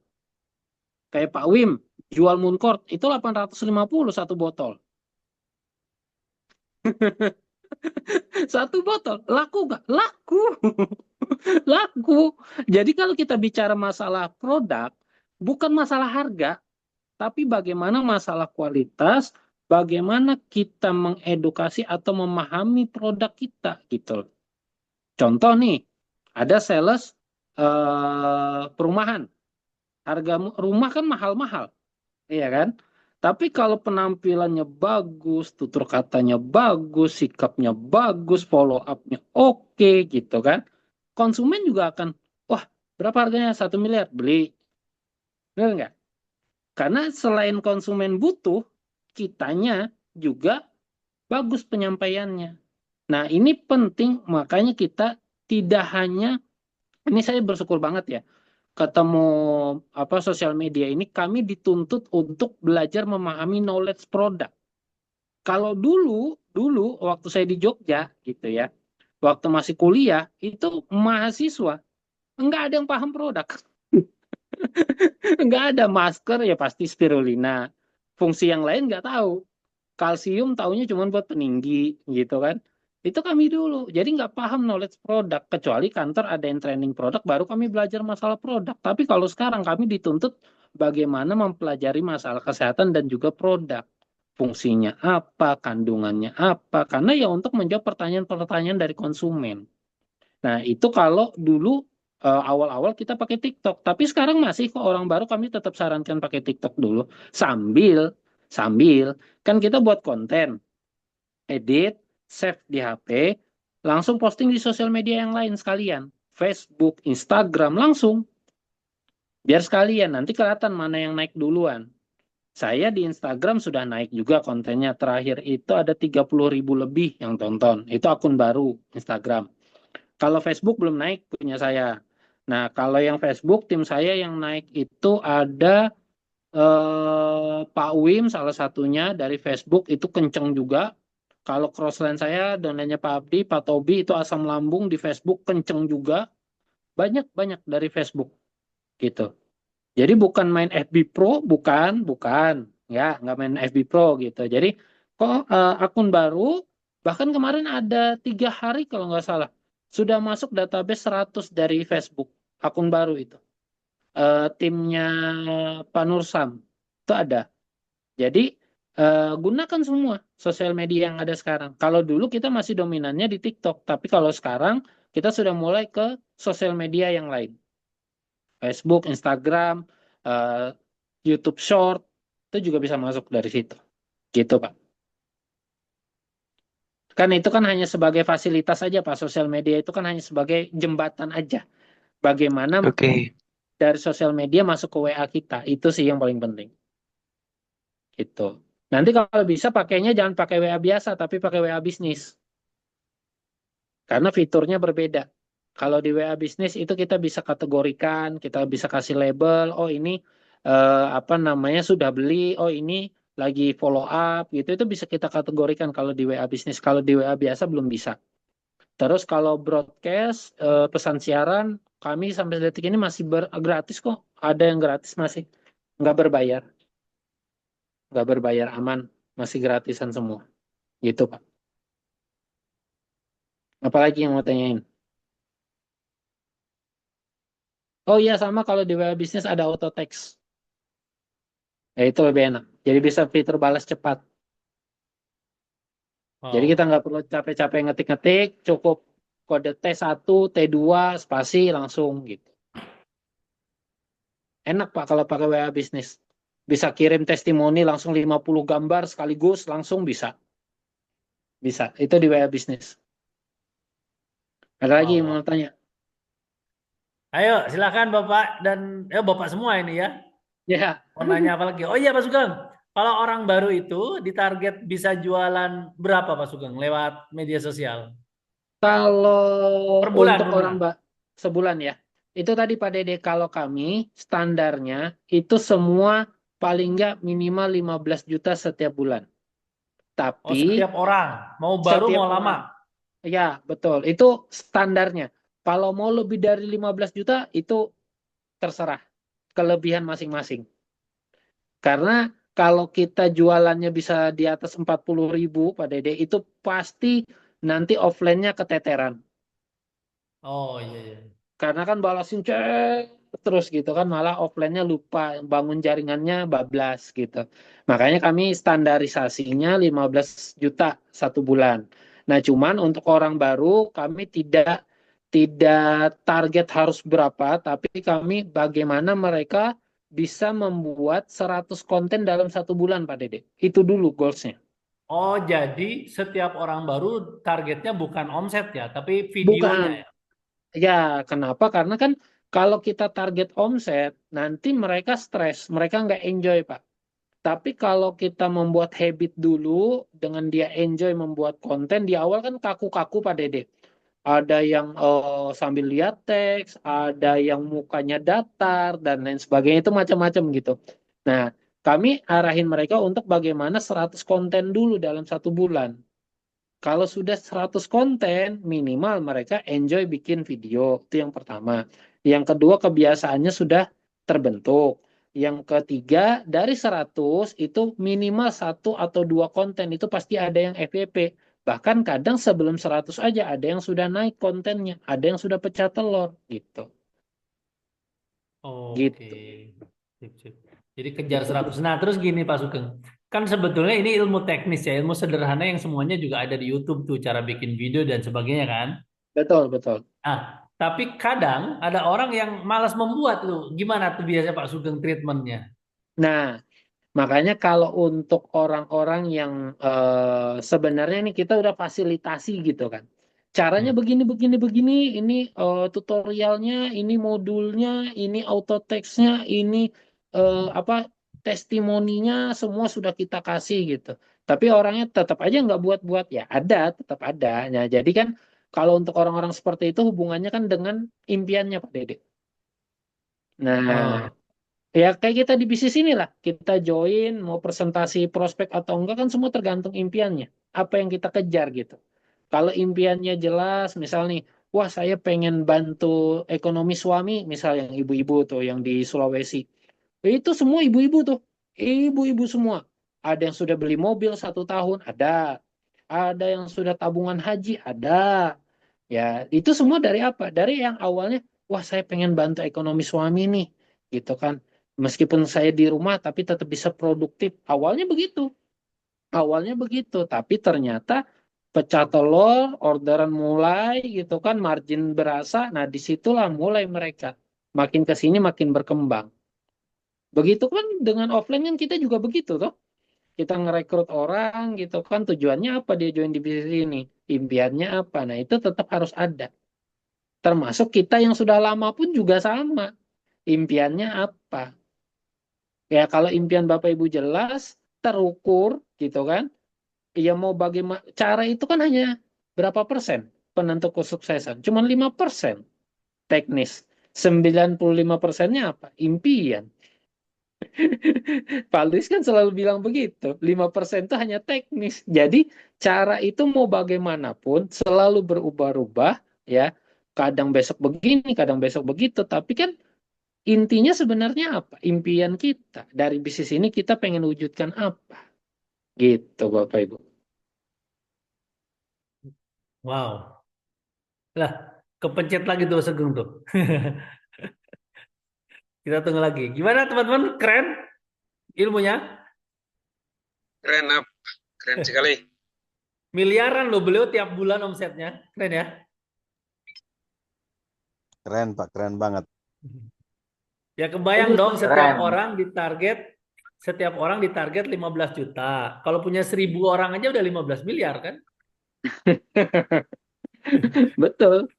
B: Kayak Pak Wim jual Mooncort itu 850 satu botol. Satu botol laku nggak? Laku. Laku. Jadi kalau kita bicara masalah produk, bukan masalah harga, tapi bagaimana masalah kualitas, bagaimana kita mengedukasi atau memahami produk kita gitu. Contoh nih, ada sales perumahan. Harga rumah kan mahal-mahal, iya kan? Tapi kalau penampilannya bagus, tutur katanya bagus, sikapnya bagus, follow up-nya oke gitu kan. Konsumen juga akan, wah berapa harganya? 1 miliar, beli. Benar nggak? Karena selain konsumen butuh, kitanya juga bagus penyampaiannya. Nah ini penting, makanya kita tidak hanya, ini saya bersyukur banget ya, ketemu apa sosial media ini kami dituntut untuk belajar memahami knowledge produk. Kalau dulu dulu waktu saya di Jogja gitu ya, waktu masih kuliah itu mahasiswa enggak ada yang paham produk. Enggak ada masker ya pasti spirulina. Fungsi yang lain nggak tahu. Kalsium taunya cuma buat peninggi gitu kan. Itu kami dulu. Jadi nggak paham knowledge produk. Kecuali kantor ada yang training produk, baru kami belajar masalah produk. Tapi kalau sekarang kami dituntut bagaimana mempelajari masalah kesehatan dan juga produk. Fungsinya apa, kandungannya apa. Karena ya untuk menjawab pertanyaan-pertanyaan dari konsumen. Nah itu kalau dulu awal-awal kita pakai TikTok. Tapi sekarang masih kok orang baru kami tetap sarankan pakai TikTok dulu. Sambil, sambil kan kita buat konten edit, save di HP, langsung posting di sosial media yang lain sekalian. Facebook, Instagram, langsung. Biar sekalian, nanti kelihatan mana yang naik duluan. Saya di Instagram sudah naik juga kontennya. Terakhir itu ada 30.000 lebih yang tonton. Itu akun baru Instagram. Kalau Facebook belum naik punya saya. Nah, kalau yang Facebook, tim saya yang naik itu ada Pak Wim salah satunya dari Facebook itu kenceng juga. Kalau crossline saya, domainnya Pak Abdi, Pak Tobi itu asam lambung di Facebook kenceng juga. Banyak dari Facebook gitu. Jadi bukan main FB Pro, bukan, ya nggak main FB Pro gitu. Jadi kok akun baru, bahkan kemarin ada 3 hari kalau nggak salah, sudah masuk database 100 dari Facebook, akun baru itu. Timnya Pak Nursam, itu ada. Jadi gunakan semua sosial media yang ada sekarang. Kalau dulu kita masih dominannya di TikTok, tapi kalau sekarang kita sudah mulai ke sosial media yang lain. Facebook, Instagram, eh, YouTube Short, itu juga bisa masuk dari situ. Gitu, Pak. Kan itu kan hanya sebagai fasilitas saja, Pak. Sosial media itu kan hanya sebagai jembatan aja. Bagaimana
C: Oke.
B: dari sosial media masuk ke WA kita. Itu sih yang paling penting. Gitu. Nanti kalau bisa pakainya jangan pakai WA biasa, tapi pakai WA bisnis. Karena fiturnya berbeda. Kalau di WA bisnis itu kita bisa kategorikan, kita bisa kasih label, oh ini apa namanya sudah beli, oh ini lagi follow up gitu. Itu bisa kita kategorikan kalau di WA bisnis. Kalau di WA biasa belum bisa. Terus kalau broadcast pesan siaran kami sampai detik ini masih gratis kok. Ada yang gratis masih nggak berbayar, nggak berbayar aman, masih gratisan semua. Gitu Pak. Apalagi yang mau tanyain? Oh iya sama kalau di WA bisnis ada auto text. Ya itu lebih enak. Jadi bisa fitur balas cepat. Jadi kita
A: Oh,
B: nggak perlu capek-capek ngetik-ngetik, cukup kode T1, T2, spasi langsung gitu. Enak Pak kalau pakai WA bisnis. Bisa kirim testimoni langsung 50 gambar sekaligus langsung bisa. Bisa. Itu di WA bisnis. Ada lagi
A: wow,
B: yang
A: wow.
B: mau tanya?
A: Ayo, silakan Bapak dan Bapak semua ini ya.
B: Ya.
A: Mau nanya apa lagi? Oh iya Pak Sugeng, kalau orang baru itu ditarget bisa jualan berapa Pak Sugeng lewat media sosial?
B: Kalau
A: Per bulan,
B: untuk
A: per
B: orang
A: bulan.
B: sebulan ya. Itu tadi Pak Dede kalau kami standarnya itu semua paling nggak minimal 15 juta setiap bulan.
A: Oh,
B: Tapi
A: setiap orang, mau baru
B: setiap
A: mau lama.
B: orang. Ya, betul. Itu standarnya. Kalau mau lebih dari 15 juta itu terserah kelebihan masing-masing. Karena kalau kita jualannya bisa di atas 40.000 Pak Dede itu pasti nanti offline-nya keteteran.
A: Oh iya, iya.
B: Karena kan balasin terus gitu kan malah offline-nya lupa bangun jaringannya bablas gitu. Makanya kami standarisasinya 15 juta 1 bulan. Nah, cuman untuk orang baru kami tidak target harus berapa, tapi kami bagaimana mereka bisa membuat 100 konten dalam 1 bulan, Pak Dede. Itu dulu goals-nya.
A: Oh, jadi setiap orang baru targetnya bukan omset ya, tapi videonya
B: Bukan.
A: ya.
B: Ya, kenapa? Karena kan kalau kita target omset, nanti mereka stres, mereka nggak enjoy, Pak. Tapi kalau kita membuat habit dulu, dengan dia enjoy membuat konten, di awal kan kaku-kaku, Pak Dede. Ada yang sambil lihat teks, ada yang mukanya datar, dan lain sebagainya, itu macam-macam gitu. Nah, kami arahin mereka untuk bagaimana 100 konten dulu dalam 1 bulan. Kalau sudah 100 konten, minimal mereka enjoy bikin video. Itu yang pertama. Yang kedua, kebiasaannya sudah terbentuk. Yang ketiga, dari 100 itu minimal 1 atau 2 konten. Itu pasti ada yang FYP. Bahkan kadang sebelum 100 aja ada yang sudah naik kontennya. Ada yang sudah pecah telur. Gitu.
A: Oke.
B: Gitu.
A: Sip, sip. Jadi kejar
B: Itu
A: 100. Nah, terus gini Pak Sugeng. Kan sebetulnya ini ilmu teknis ya, ilmu sederhana yang semuanya juga ada di YouTube tuh, cara bikin video dan sebagainya kan.
B: betul, betul.
A: Nah, tapi kadang ada orang yang malas membuat tuh. Gimana tuh biasanya Pak Sugeng treatmentnya?
B: Nah, makanya kalau untuk orang-orang yang sebenarnya ini kita udah fasilitasi gitu kan. Caranya
A: Hmm.
B: begini, begini, begini, ini tutorialnya, ini modulnya, ini auto text-nya, ini apa testimoninya, semua sudah kita kasih gitu. Tapi orangnya tetap aja nggak buat-buat ya, ada, tetap ada. Nah, jadi kan kalau untuk orang-orang seperti itu hubungannya kan dengan impiannya Pak Dede. Nah,
A: Oh.
B: Ya kayak kita di bisnis inilah, kita join mau presentasi prospek atau enggak kan semua tergantung impiannya. Apa yang kita kejar gitu. Kalau impiannya jelas, misal nih, wah saya pengen bantu ekonomi suami, misal yang ibu-ibu tuh yang di Sulawesi. Itu semua ibu-ibu tuh, ibu-ibu semua. Ada yang sudah beli mobil 1 tahun, ada. Ada yang sudah tabungan haji, ada. Ya, itu semua dari apa? Dari yang awalnya, wah saya pengen bantu ekonomi suami nih, gitu kan. Meskipun saya di rumah, tapi tetap bisa produktif. Awalnya begitu. Tapi ternyata pecah telur, orderan mulai, gitu kan, margin berasa. Nah, disitulah mulai mereka makin ke sini makin berkembang. Begitu kan dengan offline kan kita juga begitu toh. Kita ngerekrut orang gitu kan tujuannya apa dia join di bisnis ini? Impiannya apa? Nah, itu tetap harus ada. Termasuk kita yang sudah lama pun juga sama. Impiannya apa? Ya kalau impian Bapak Ibu jelas, terukur gitu kan. Ya mau bagaimana cara itu kan hanya berapa persen penentu kesuksesan? Cuma 5% teknis. 95%-nya apa? Impian. Pak Luis kan selalu bilang begitu. 5% itu hanya teknis. Jadi cara itu mau bagaimanapun selalu berubah-ubah ya. Kadang besok begini, kadang besok begitu. Tapi kan intinya sebenarnya apa? Impian kita dari bisnis ini kita pengen wujudkan apa? Gitu Bapak Ibu.
A: Wow. Lah, kepencet lagi tuh Sugeng tuh. Kita tunggu lagi. Gimana teman-teman? Keren ilmunya?
C: Keren, keren sekali.
A: Miliaran loh beliau tiap bulan omsetnya. Keren ya?
E: Keren Pak, keren banget.
A: Ya kebayang
B: Bagus,
A: dong
B: Pak.
A: setiap orang ditarget 15 juta. Kalau punya 1.000 orang aja udah 15 miliar kan?
B: Betul.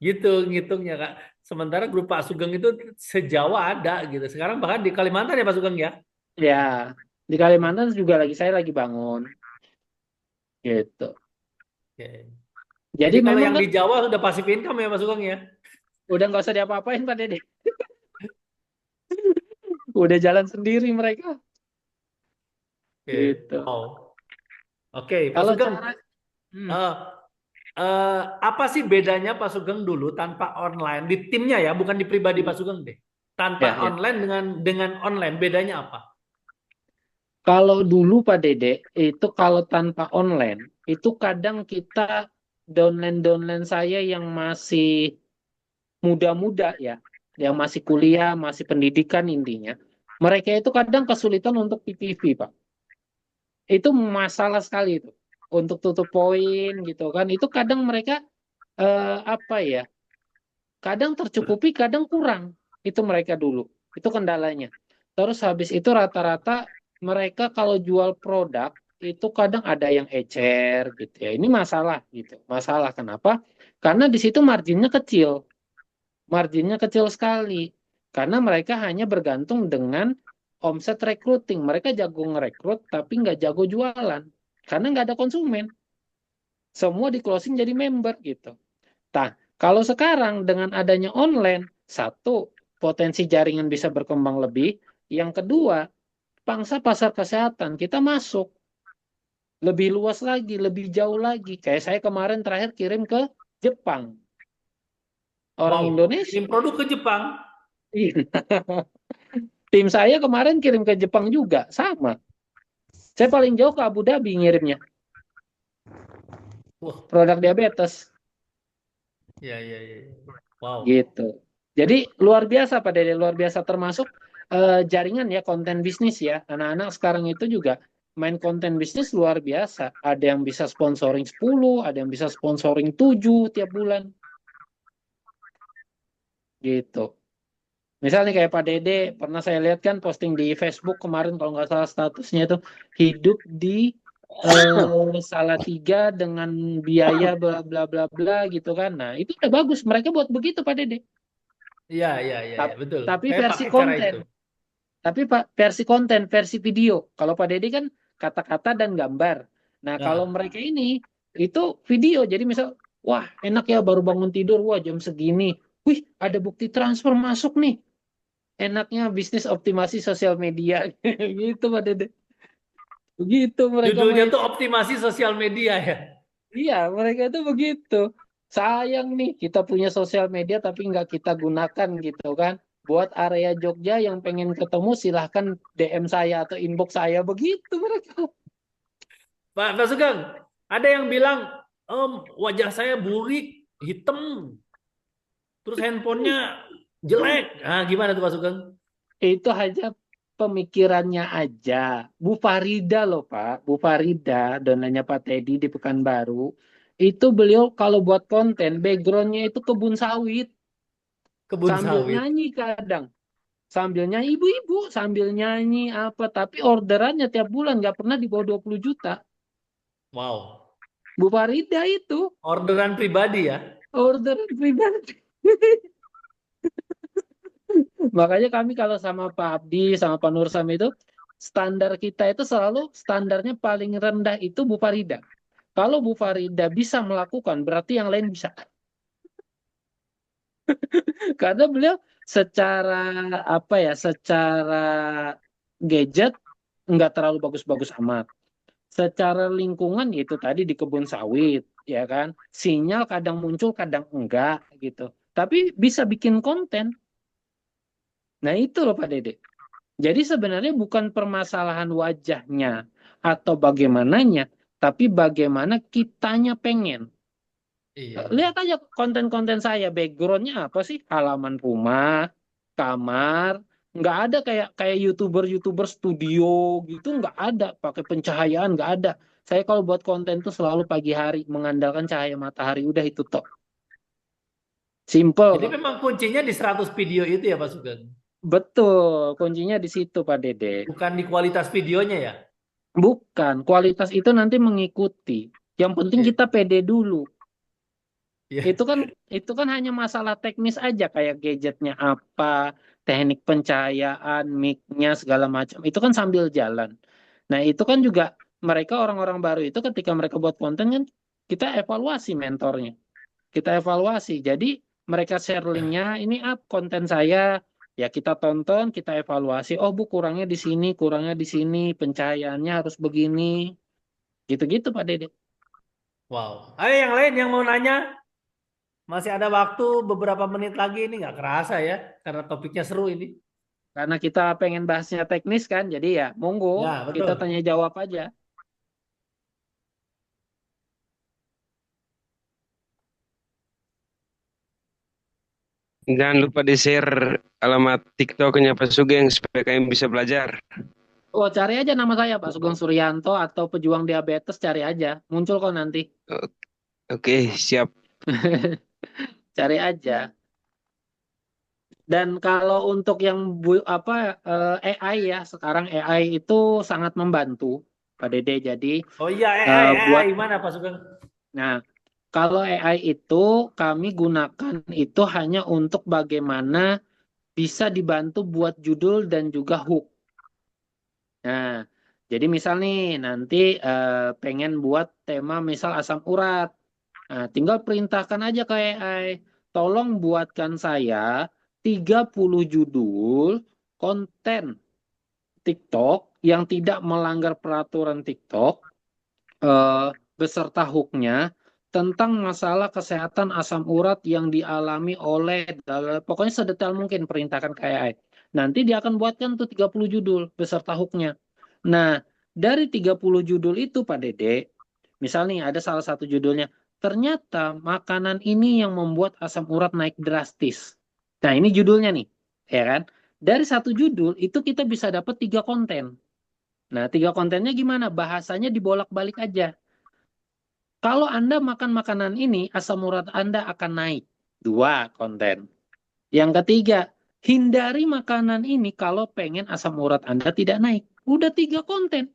A: Gitu ngitungnya Kak. Sementara grup Pak Sugeng itu sejauh ada gitu. Sekarang bahkan di Kalimantan ya Pak Sugeng ya.
B: Ya, di Kalimantan juga saya lagi bangun gitu.
A: Oke.
B: Jadi
A: Jadi kalau
B: memang
A: yang
B: kan
A: di Jawa udah pasif income ya Pak Sugeng ya.
B: udah nggak usah diapa-apain Pak Dede. Udah jalan sendiri mereka
A: Oke.
B: gitu.
A: Wow. Oke, Pak
B: Kalau
A: Sugeng.
B: cara
A: eh, apa sih bedanya Pak Sugeng dulu tanpa online di timnya ya, bukan di pribadi Pak Sugeng deh.
B: ya,
A: Tanpa
B: ya.
A: online dengan online bedanya apa?
B: Kalau dulu Pak Dede itu kalau tanpa online itu kadang kita downline saya yang masih muda-muda ya, yang masih kuliah, masih pendidikan intinya, mereka itu kadang kesulitan untuk PPV Pak. Itu masalah sekali itu untuk tutup poin gitu kan. Itu kadang mereka apa ya? Kadang tercukupi, kadang kurang. Itu mereka dulu. Itu kendalanya. Terus habis itu rata-rata mereka kalau jual produk itu kadang ada yang ecer gitu ya. Ini masalah gitu. Masalah kenapa? Karena di situ marginnya kecil. Marginnya kecil sekali. Karena mereka hanya bergantung dengan omset recruiting. Mereka jago ngerekrut tapi nggak jago jualan. Karena nggak ada konsumen. Semua di closing jadi member gitu. Nah, kalau sekarang dengan adanya online, satu, potensi jaringan bisa berkembang lebih. Yang kedua, pangsa pasar kesehatan kita masuk lebih luas lagi, lebih jauh lagi. Kayak saya kemarin terakhir kirim ke Jepang. Orang
A: Wow,
B: Indonesia.
A: kirim produk ke Jepang.
B: Iya. Tim saya kemarin kirim ke Jepang juga, sama. Saya paling jauh ke Abu Dhabi ngirimnya.
A: Wah,
B: Produk diabetes.
A: ya ya ya. Wow.
B: Gitu. Jadi luar biasa Pak Dede, luar biasa termasuk jaringan ya konten bisnis ya. Anak-anak sekarang itu juga main konten bisnis luar biasa. Ada yang bisa sponsoring 10, ada yang bisa sponsoring 7 tiap bulan. Gitu. Misalnya kayak Pak Dede, pernah saya lihat kan posting di Facebook kemarin kalau nggak salah statusnya itu hidup di Salatiga dengan biaya bla bla bla bla gitu kan. Nah, itu udah bagus. Mereka buat begitu Pak Dede.
A: Iya iya iya ya, betul.
B: Tapi
A: Saya
B: versi
A: pakai cara
B: konten.
A: itu.
B: Tapi Pak, versi konten, versi video. Kalau Pak Deddy kan kata-kata dan gambar. Nah, kalau
A: Nah,
B: mereka ini itu video. Jadi misal, wah enak ya baru bangun tidur, wah jam segini. Wih, ada bukti transfer masuk nih. enaknya bisnis optimasi sosial media. Gitu Pak Dede. Begitu mereka
A: Judulnya
B: main.
A: tuh optimasi sosial media ya.
B: Iya, mereka itu begitu. Sayang nih, kita punya sosial media tapi nggak kita gunakan gitu kan. Buat area Jogja yang pengen ketemu silahkan DM saya atau inbox saya. Begitu mereka.
A: Pak Sugeng, ada yang bilang, wajah saya burik, hitam, terus handphonenya jelek. Ah, gimana tuh Pak Sugeng?
B: Itu hanya pemikirannya aja. Bu Farida loh Pak. Bu Farida, donanya Pak Teddy di Pekanbaru. Itu beliau kalau buat konten, backgroundnya itu kebun sawit.
A: Kebun
B: Sambil
A: sawit.
B: nyanyi kadang. Sambil nyanyi ibu-ibu sambil nyanyi apa tapi orderannya tiap bulan nggak pernah di bawah 20 juta.
A: Wow.
B: Bu Farida itu
A: Orderan pribadi ya.
B: orderan pribadi. Makanya kami kalau sama Pak Abdi sama Pak Nursam itu standar kita itu selalu standarnya paling rendah itu Bu Farida. Kalau Bu Farida bisa melakukan berarti yang lain bisa. Karena beliau secara apa ya, secara gadget nggak terlalu bagus-bagus amat. Secara lingkungan itu tadi di kebun sawit, ya kan? Sinyal kadang muncul, kadang enggak gitu. Tapi bisa bikin konten. Nah itu loh Pak Dede. Jadi sebenarnya bukan permasalahan wajahnya atau bagaimananya, tapi bagaimana kitanya pengen.
A: Iya.
B: Lihat aja konten-konten saya, backgroundnya apa sih? Halaman rumah, kamar, nggak ada kayak kayak youtuber studio gitu, nggak ada. Pakai pencahayaan nggak ada. Saya kalau buat konten tuh selalu pagi hari mengandalkan cahaya matahari, udah itu tok. Simple
A: Jadi
B: kok.
A: memang kuncinya di 100 video itu ya Pak Sugeng.
B: Betul, kuncinya di situ Pak Dede.
A: Bukan di kualitas videonya ya.
B: Bukan, kualitas itu nanti mengikuti. Yang penting
A: Iya.
B: kita pede dulu.
A: Iya.
B: Itu kan hanya masalah teknis aja kayak gadgetnya apa, teknik pencahayaan, mic-nya segala macam. Itu kan sambil jalan. Nah, itu kan juga mereka orang-orang baru itu ketika mereka buat konten kan kita evaluasi mentornya. Kita evaluasi. Jadi mereka share linknya, ini up konten saya, ya kita tonton, kita evaluasi. Oh, Bu, kurangnya di sini, kurangnya di sini, pencahayaannya harus begini. Gitu-gitu Pak Dede.
A: Wow. Ayo yang lain yang mau nanya, masih ada waktu beberapa menit lagi ini nggak kerasa ya, karena topiknya seru ini.
B: Karena kita pengen bahasnya teknis kan, jadi ya monggo
A: Ya,
B: kita
A: betul.
B: tanya jawab aja.
C: Jangan lupa di-share alamat TikToknya Pak Sugeng supaya kami bisa belajar.
B: Oh, cari aja nama saya Pak Sugeng Suryanto atau pejuang diabetes, cari aja. Muncul kok nanti.
C: O- Oke, siap.
B: Cari aja. Dan kalau untuk yang apa AI ya, sekarang AI itu sangat membantu Pak Dede. Jadi
A: Oh iya, AI,
B: buat
A: AI mana Pak Sugeng?
B: nah, kalau AI itu kami gunakan itu hanya untuk bagaimana bisa dibantu buat judul dan juga hook. Nah, jadi misal nih nanti pengen buat tema misal asam urat. Nah, tinggal perintahkan aja ke AI. Tolong buatkan saya 30 judul konten TikTok yang tidak melanggar peraturan TikTok beserta hooknya tentang masalah kesehatan asam urat yang dialami oleh pokoknya sedetail mungkin perintahkan ke AI. Nanti dia akan buatkan tuh 30 judul beserta hooknya. Nah, dari 30 judul itu Pak Dede, misal nih ada salah satu judulnya, ternyata makanan ini yang membuat asam urat naik drastis. Nah, ini judulnya nih, ya kan? Dari satu judul itu kita bisa dapat 3 konten. Nah, 3 kontennya gimana? Bahasanya dibolak-balik aja. Kalau Anda makan makanan ini, asam urat Anda akan naik. 2 konten. Yang ketiga, hindari makanan ini kalau pengen asam urat Anda tidak naik. Udah 3 konten.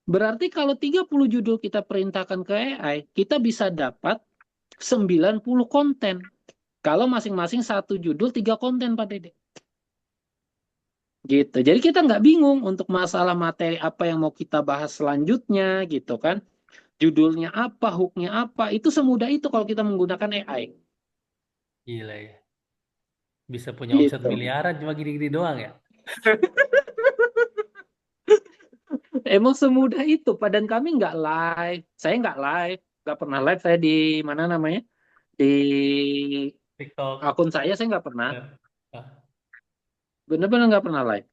B: Berarti kalau 30 judul kita perintahkan ke AI, kita bisa dapat 90 konten. Kalau masing-masing satu judul 3 konten, Pak Dede. Gitu. Jadi kita nggak bingung untuk masalah materi apa yang mau kita bahas selanjutnya, gitu kan. Judulnya apa, hooknya apa, itu semudah itu kalau kita menggunakan AI.
A: Gila ya. Bisa punya omset
B: Gitu.
A: miliaran cuma gini-gini doang ya.
B: Emang semudah itu, Pak. Dan kami nggak live. Saya nggak pernah live. Saya di mana namanya? Di
A: TikTok.
B: akun saya nggak pernah.
A: Ya. Ah.
B: Bener-bener nggak pernah live.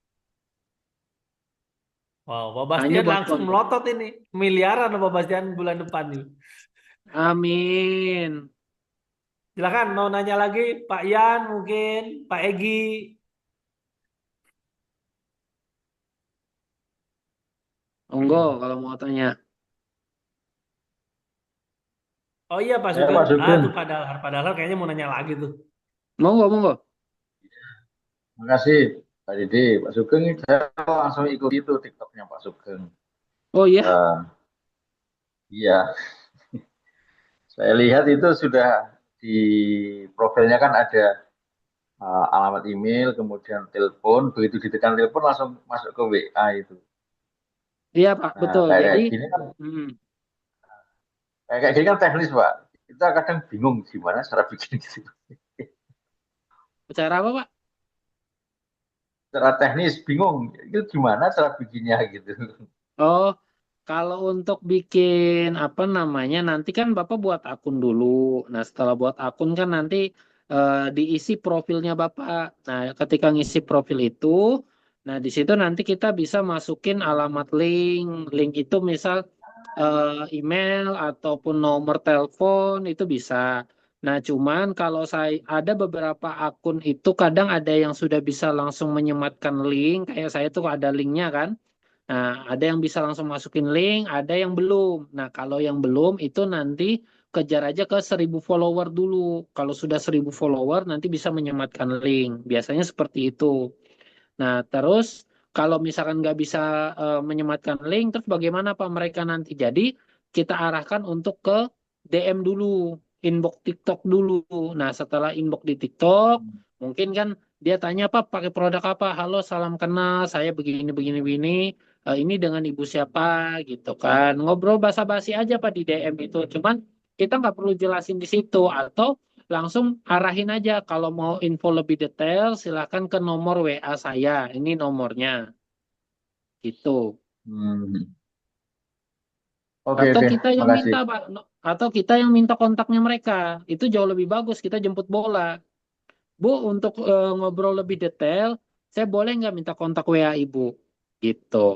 A: Wow, Pak
B: Hanya
A: Bastian
B: buat
A: langsung
B: konten.
A: melotot ini. Miliaran Pak Bastian bulan depan nih.
B: Amin.
A: Silakan mau nanya lagi Pak Yan mungkin, Pak Egi.
B: Monggo kalau mau tanya.
A: Oh iya Pak
D: Ya
A: Sugeng.
D: Pak
A: Ah
D: Sugeng,
A: tuh padahal kayaknya mau nanya lagi tuh.
B: Monggo, monggo.
D: makasih Pak Didi. Pak Sugeng ini saya langsung ikut itu TikToknya Pak Sugeng.
B: Oh iya,
D: Iya, saya lihat itu sudah di profilnya kan ada alamat email, kemudian telepon, begitu ditekan telepon langsung masuk ke WA itu.
B: iya Pak,
D: Nah,
B: betul.
D: kayak
B: Jadi,
D: kayak gini kan,
B: hmm,
D: kayak gini kan teknis Pak. Kita kadang bingung gimana cara bikin gitu.
B: cara apa Pak?
D: Secara teknis bingung, itu gimana cara bikinnya gitu.
B: Oh, kalau untuk bikin apa namanya, nanti kan Bapak buat akun dulu. Nah, setelah buat akun kan nanti diisi profilnya Bapak. Nah, ketika ngisi profil itu, nah di situ nanti kita bisa masukin alamat link. Link itu misal email ataupun nomor telepon itu bisa. Nah, cuman kalau saya ada beberapa akun itu kadang ada yang sudah bisa langsung menyematkan link, kayak saya tuh ada linknya kan. Nah, ada yang bisa langsung masukin link, ada yang belum. Nah, kalau yang belum itu nanti kejar aja ke 1.000 follower dulu. Kalau sudah 1.000 follower nanti bisa menyematkan link. Biasanya seperti itu. Nah, terus kalau misalkan nggak bisa menyematkan link, terus bagaimana Pak mereka nanti? Jadi kita arahkan untuk ke DM dulu, inbox TikTok dulu. Nah, setelah inbox di TikTok, mungkin kan dia tanya Pak pakai produk apa? Halo, salam kenal, saya begini begini begini. Ini dengan ibu siapa gitu kan? Ngobrol basa-basi aja Pak di DM itu. Cuman kita nggak perlu jelasin di situ atau langsung arahin aja kalau mau info lebih detail silahkan ke nomor WA saya. Ini nomornya gitu.
D: Hmm. Oke,
B: Atau
D: oke,
B: kita yang
D: makasih.
B: minta Pak, atau kita yang minta kontaknya mereka. Itu jauh lebih bagus. Kita jemput bola. Bu, untuk ngobrol lebih detail, saya boleh nggak minta kontak WA Ibu? Gitu.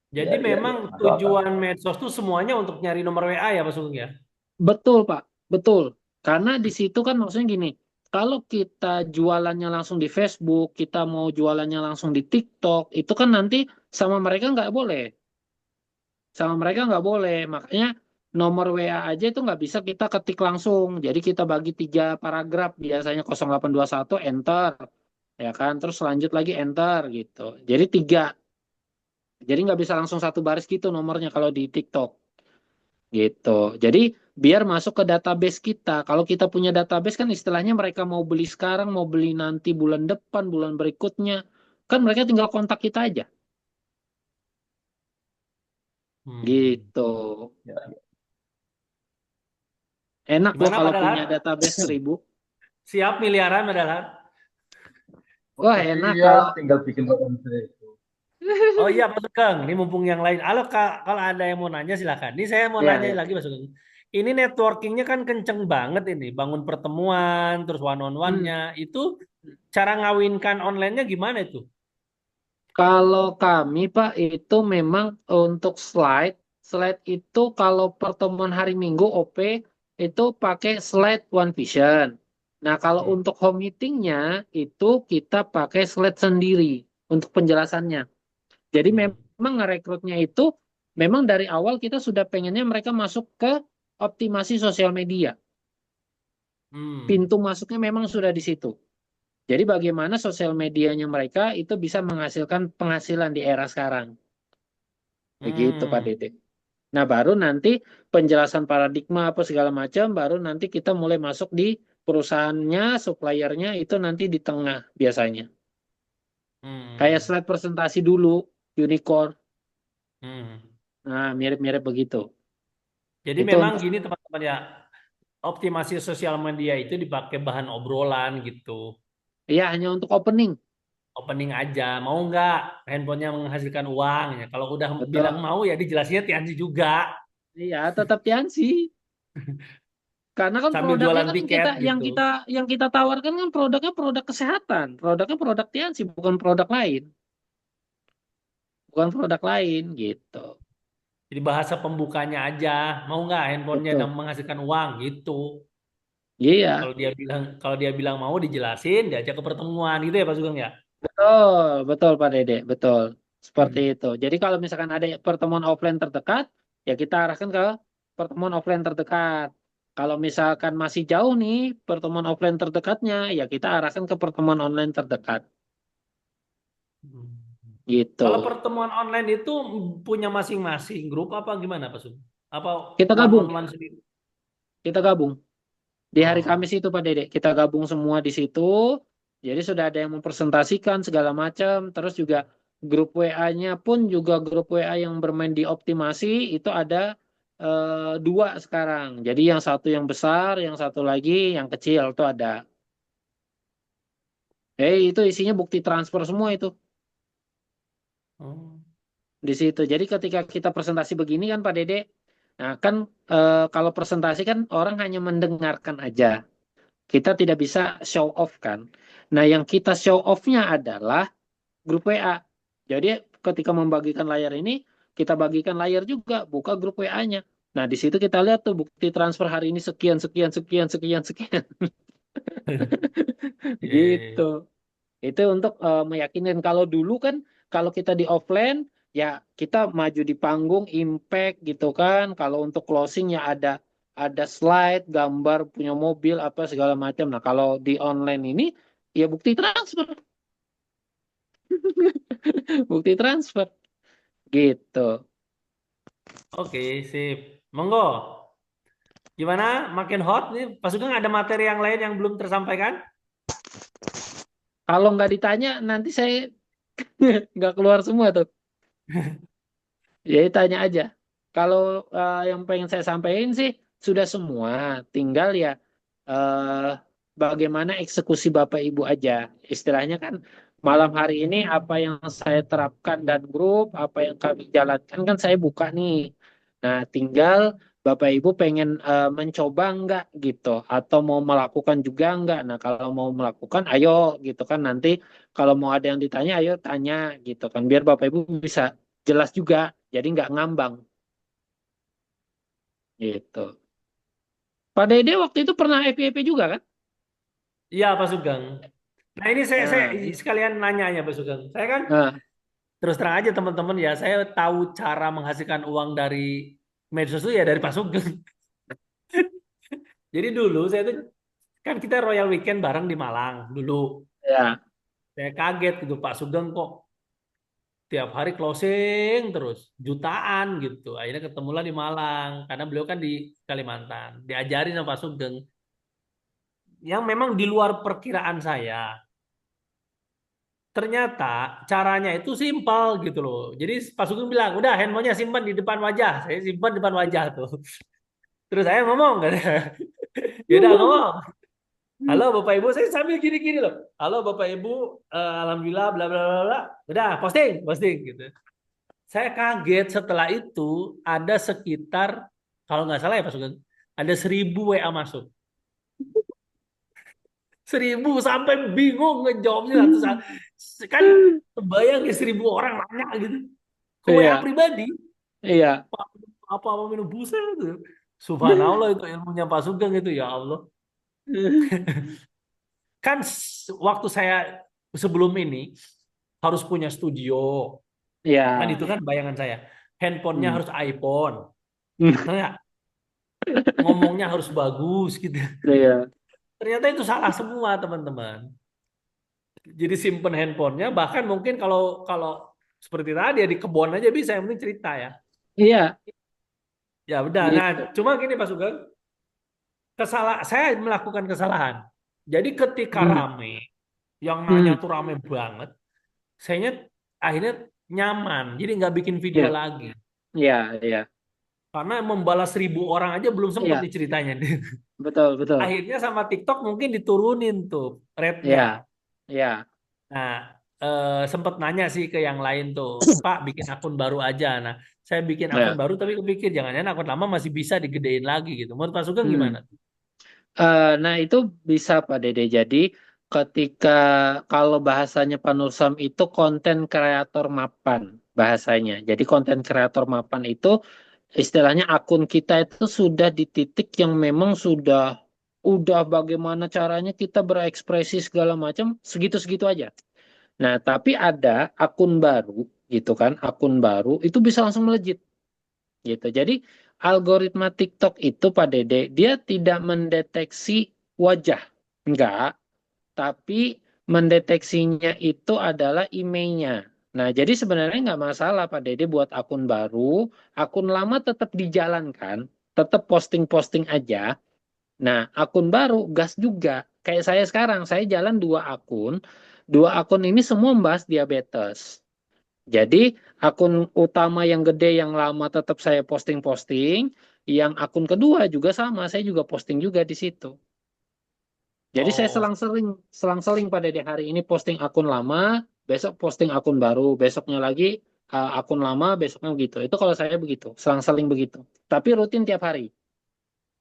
D: Ya,
A: Jadi
D: ya,
A: memang
D: ya, masuk akal.
A: tujuan medsos tuh semuanya untuk nyari nomor WA ya Pak Sugeng ya.
B: Betul, Pak. Betul. Karena di situ kan maksudnya gini, kalau kita jualannya langsung di Facebook, kita mau jualannya langsung di TikTok, itu kan nanti sama mereka nggak boleh. Sama mereka nggak boleh. Makanya nomor WA aja itu nggak bisa kita ketik langsung. Jadi kita bagi 3 paragraf, biasanya 0821 enter, ya kan. Terus lanjut lagi enter gitu. Jadi 3. Jadi nggak bisa langsung satu baris gitu nomornya kalau di TikTok. Gitu. Jadi biar masuk ke database kita. Kalau kita punya database kan istilahnya mereka mau beli sekarang, mau beli nanti bulan depan, bulan berikutnya. Kan mereka tinggal kontak kita aja.
A: Hmm.
B: Gitu.
D: Ya, ya.
B: Enak loh
A: Gimana Pak
B: kalau punya
A: Dalhat?
B: database 1.000.
A: Siap miliaran Pak Dalhat?
B: Wah enak
D: Siap,
B: kalau
D: tinggal bikin konten itu.
A: Oh iya Pak Sugeng, ini mumpung yang lain. Halo Kak, kalau ada yang mau nanya silakan. Ini saya mau
B: ya
A: nanya
B: ya.
A: lagi Pak Sugeng. Ini networkingnya kan kenceng banget ini, bangun pertemuan, terus one on one-nya.
B: Hmm.
A: Itu cara ngawinkan online-nya gimana itu?
B: Kalau kami Pak itu memang untuk slide itu kalau pertemuan hari Minggu OP itu pakai slide One Vision. Nah kalau
A: Hmm.
B: untuk home meetingnya itu kita pakai slide sendiri untuk penjelasannya. Jadi
A: Hmm.
B: memang ngerekrutnya itu memang dari awal kita sudah pengennya mereka masuk ke optimasi sosial media.
A: Hmm.
B: Pintu masuknya memang sudah di situ. Jadi bagaimana sosial medianya mereka itu bisa menghasilkan penghasilan di era sekarang. Begitu Pak
A: Hmm.
B: Dede. Nah baru nanti penjelasan paradigma apa segala macam, baru nanti kita mulai masuk di perusahaannya, suppliernya itu nanti di tengah biasanya. Kayak
A: Hmm.
B: slide presentasi dulu, unicorn.
A: Hmm.
B: Nah mirip-mirip begitu.
A: Jadi
B: Itu
A: memang
B: untuk
A: gini teman-teman ya. optimasi sosial media itu dipakai bahan obrolan gitu.
B: Iya, hanya untuk opening.
A: Opening aja. Mau nggak handphonenya menghasilkan uang? Ya, kalau udah bilang
B: Betul.
A: mau ya dijelasinnya Tianji juga
B: Iya, tetap Tiansi. Karena kan
A: sambil
B: produknya
A: jualan
B: kan
A: tiket gitu.
B: yang kita tawarkan kan produknya produk kesehatan. Produknya produk Tiansi, bukan produk lain. Bukan produk lain gitu.
A: Jadi bahasa pembukanya aja. Mau nggak handphonenya dan
B: Betul.
A: menghasilkan uang gitu.
B: Iya,
A: Kalau dia bilang mau dijelasin, diajak ke pertemuan gitu ya Pak Sugeng ya.
B: betul, betul Pak Dede, betul. Seperti
A: Hmm.
B: itu. Jadi kalau misalkan ada pertemuan offline terdekat, ya kita arahkan ke pertemuan offline terdekat. Kalau misalkan masih jauh nih pertemuan offline terdekatnya, ya kita arahkan ke pertemuan online terdekat.
A: Hmm.
B: Gitu.
A: Kalau pertemuan online itu punya masing-masing grup apa gimana Pak Sugeng? Apa
B: Kita
A: one on
B: gabung,
A: one sendiri?
B: kita gabung. Di hari
A: Oh.
B: Kamis itu Pak Dede, kita gabung semua di situ. Jadi sudah ada yang mempresentasikan segala macam. Terus juga grup WA-nya pun juga grup WA yang bermain di optimasi itu ada dua sekarang. Jadi yang satu yang besar, yang satu lagi yang kecil itu ada. Itu isinya bukti transfer semua itu
A: Oh.
B: di situ. Jadi ketika kita presentasi begini kan Pak Dede, nah kan kalau presentasi kan orang hanya mendengarkan aja. Kita tidak bisa show off kan. Nah, yang kita show off-nya adalah grup WA. Jadi ketika membagikan layar ini, kita bagikan layar juga, buka grup WA-nya. Nah, di situ kita lihat tuh bukti transfer hari ini sekian, sekian, sekian, sekian, sekian.
A: Iya, iya,
B: Gitu.
A: iya.
B: Itu untuk meyakinkan kalau dulu kan, kalau kita di offline, ya kita maju di panggung, impact gitu kan. Kalau untuk closing ya ada slide, gambar punya mobil apa segala macam. Nah, kalau di online ini ya bukti transfer, bukti transfer gitu.
A: Oke, sip. Monggo. Gimana? Makin hot nih. Pak Sugeng ada materi yang lain yang belum tersampaikan?
B: Kalau nggak ditanya nanti saya nggak keluar semua tuh. Ya tanya aja. Kalau yang pengen saya sampaikan sih sudah semua, tinggal ya eh, bagaimana eksekusi Bapak Ibu aja. Istilahnya kan malam hari ini apa yang saya terapkan dan grup, apa yang kami jalankan kan saya buka nih. Nah, tinggal Bapak Ibu pengen mencoba nggak gitu, atau mau melakukan juga nggak. Nah, kalau mau melakukan, ayo gitu kan. Nanti kalau mau ada yang ditanya, ayo tanya gitu kan. Biar Bapak Ibu bisa jelas juga, jadi nggak ngambang gitu. Pak Dede waktu itu pernah FYP juga kan?
A: Iya, Pak Sugeng. Nah, ini saya
B: Nah,
A: sekalian nanya ya, Pak Sugeng. Saya kan
B: nah,
A: terus terang aja teman-teman ya, saya tahu cara menghasilkan uang dari medsos itu ya dari Pak Sugeng. Jadi dulu saya tuh kan kita Royal Weekend bareng di Malang dulu.
B: ya,
A: Saya kaget gitu Pak Sugeng kok tiap hari closing terus jutaan gitu. Akhirnya ketemulah di Malang karena beliau kan di Kalimantan. Diajarin sama Pak Sugeng yang memang di luar perkiraan saya. Ternyata caranya itu simpel gitu loh. Jadi Pak Sugeng bilang, udah handphonenya simpan di depan wajah. Saya simpan di depan wajah tuh. Terus saya ngomong, ya udah ngomong. Halo Bapak Ibu, saya sambil gini-gini loh. Halo Bapak Ibu, Alhamdulillah, bla bla bla bla. Udah posting, posting gitu. Saya kaget setelah itu ada sekitar, kalau nggak salah ya Pak Sugeng, ada 1.000 WA masuk. 1.000 sampai bingung ngejawabnya satu saat. Kan bayang ya 1.000 orang nanya gitu. Ke WA
B: iya,
A: pribadi.
B: iya,
A: Apa-apa minum buset itu. Subhanallah itu ilmunya Pak Sugeng itu ya Allah. Kan waktu saya sebelum ini harus punya studio. Kan
B: iya,
A: itu kan bayangan saya. Handphonenya
B: hmm.
A: harus iPhone. Betul nggak? Ngomongnya harus bagus gitu.
B: Iya,
A: Ternyata itu salah semua teman-teman. Jadi simpen handphonenya bahkan mungkin kalau kalau seperti tadi ya di kebun aja bisa yang penting cerita ya.
B: iya,
A: Ya udah. Nah,
B: gitu.
A: cuma gini Pak Sugeng, saya melakukan kesalahan. Jadi ketika
B: Hmm,
A: rame, yang nanya
B: hmm,
A: tuh rame banget, saya akhirnya nyaman. Jadi nggak bikin video
B: iya,
A: lagi.
B: iya, iya,
A: Karena membalas 1.000 orang aja belum sempet
B: Iya,
A: nih ceritanya.
B: betul, betul.
A: Akhirnya sama TikTok mungkin diturunin tuh rate-nya.
B: Iya, iya.
A: Nah, sempet nanya sih ke yang lain tuh, Pak bikin akun baru aja. Nah, saya bikin akun
B: Nah,
A: baru tapi kepikir jangan-jangan akun lama masih bisa digedein lagi gitu. Menurut Pak Sugeng gimana?
B: hmm. Nah, itu bisa Pak Dede. Jadi, ketika kalau bahasanya Pak Nursam itu konten kreator mapan bahasanya. Jadi, konten kreator mapan itu istilahnya akun kita itu sudah di titik yang memang udah bagaimana caranya kita berekspresi segala macam segitu-segitu aja. Nah, tapi ada akun baru gitu kan, akun baru itu bisa langsung melejit gitu. Jadi algoritma TikTok itu Pak Dede, dia tidak mendeteksi wajah, enggak, tapi mendeteksinya itu adalah emailnya. Nah, jadi sebenarnya nggak masalah Pak Dede buat akun baru, akun lama tetap dijalankan, tetap posting-posting aja. Nah, akun baru gas juga. Kayak saya sekarang, saya jalan dua akun ini semua membahas diabetes. Jadi akun utama yang gede yang lama tetap saya posting-posting, yang akun kedua juga sama, saya juga posting juga di situ. Jadi saya
A: Oh,
B: selang-seling pada di hari ini posting akun lama, besok posting akun baru, besoknya lagi akun lama, besoknya begitu. Itu kalau saya begitu, selang-seling begitu. Tapi rutin tiap hari.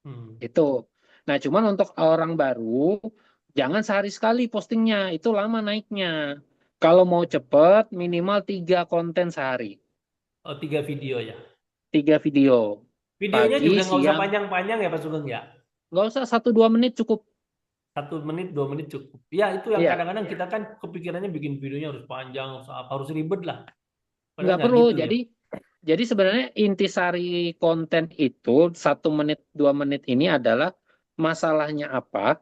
A: hmm.
B: Itu. Nah, cuman untuk orang baru, jangan sehari sekali postingnya, itu lama naiknya. Kalau mau cepet, minimal 3 konten sehari.
A: Oh, 3 video ya.
B: 3 video.
A: Videonya
B: Pagi,
A: juga nggak usah
B: siang,
A: panjang-panjang ya Pak Sugeng ya.
B: nggak usah 1-2 menit cukup.
A: 1 menit, 2 menit cukup. Ya itu yang
B: Iya,
A: kadang-kadang kita kan kepikirannya bikin videonya harus panjang, harus apa, harus ribet lah. Padahal
B: nggak
A: nggak
B: perlu.
A: gitu ya.
B: Jadi sebenarnya intisari konten itu 1 menit 2 menit ini adalah masalahnya apa,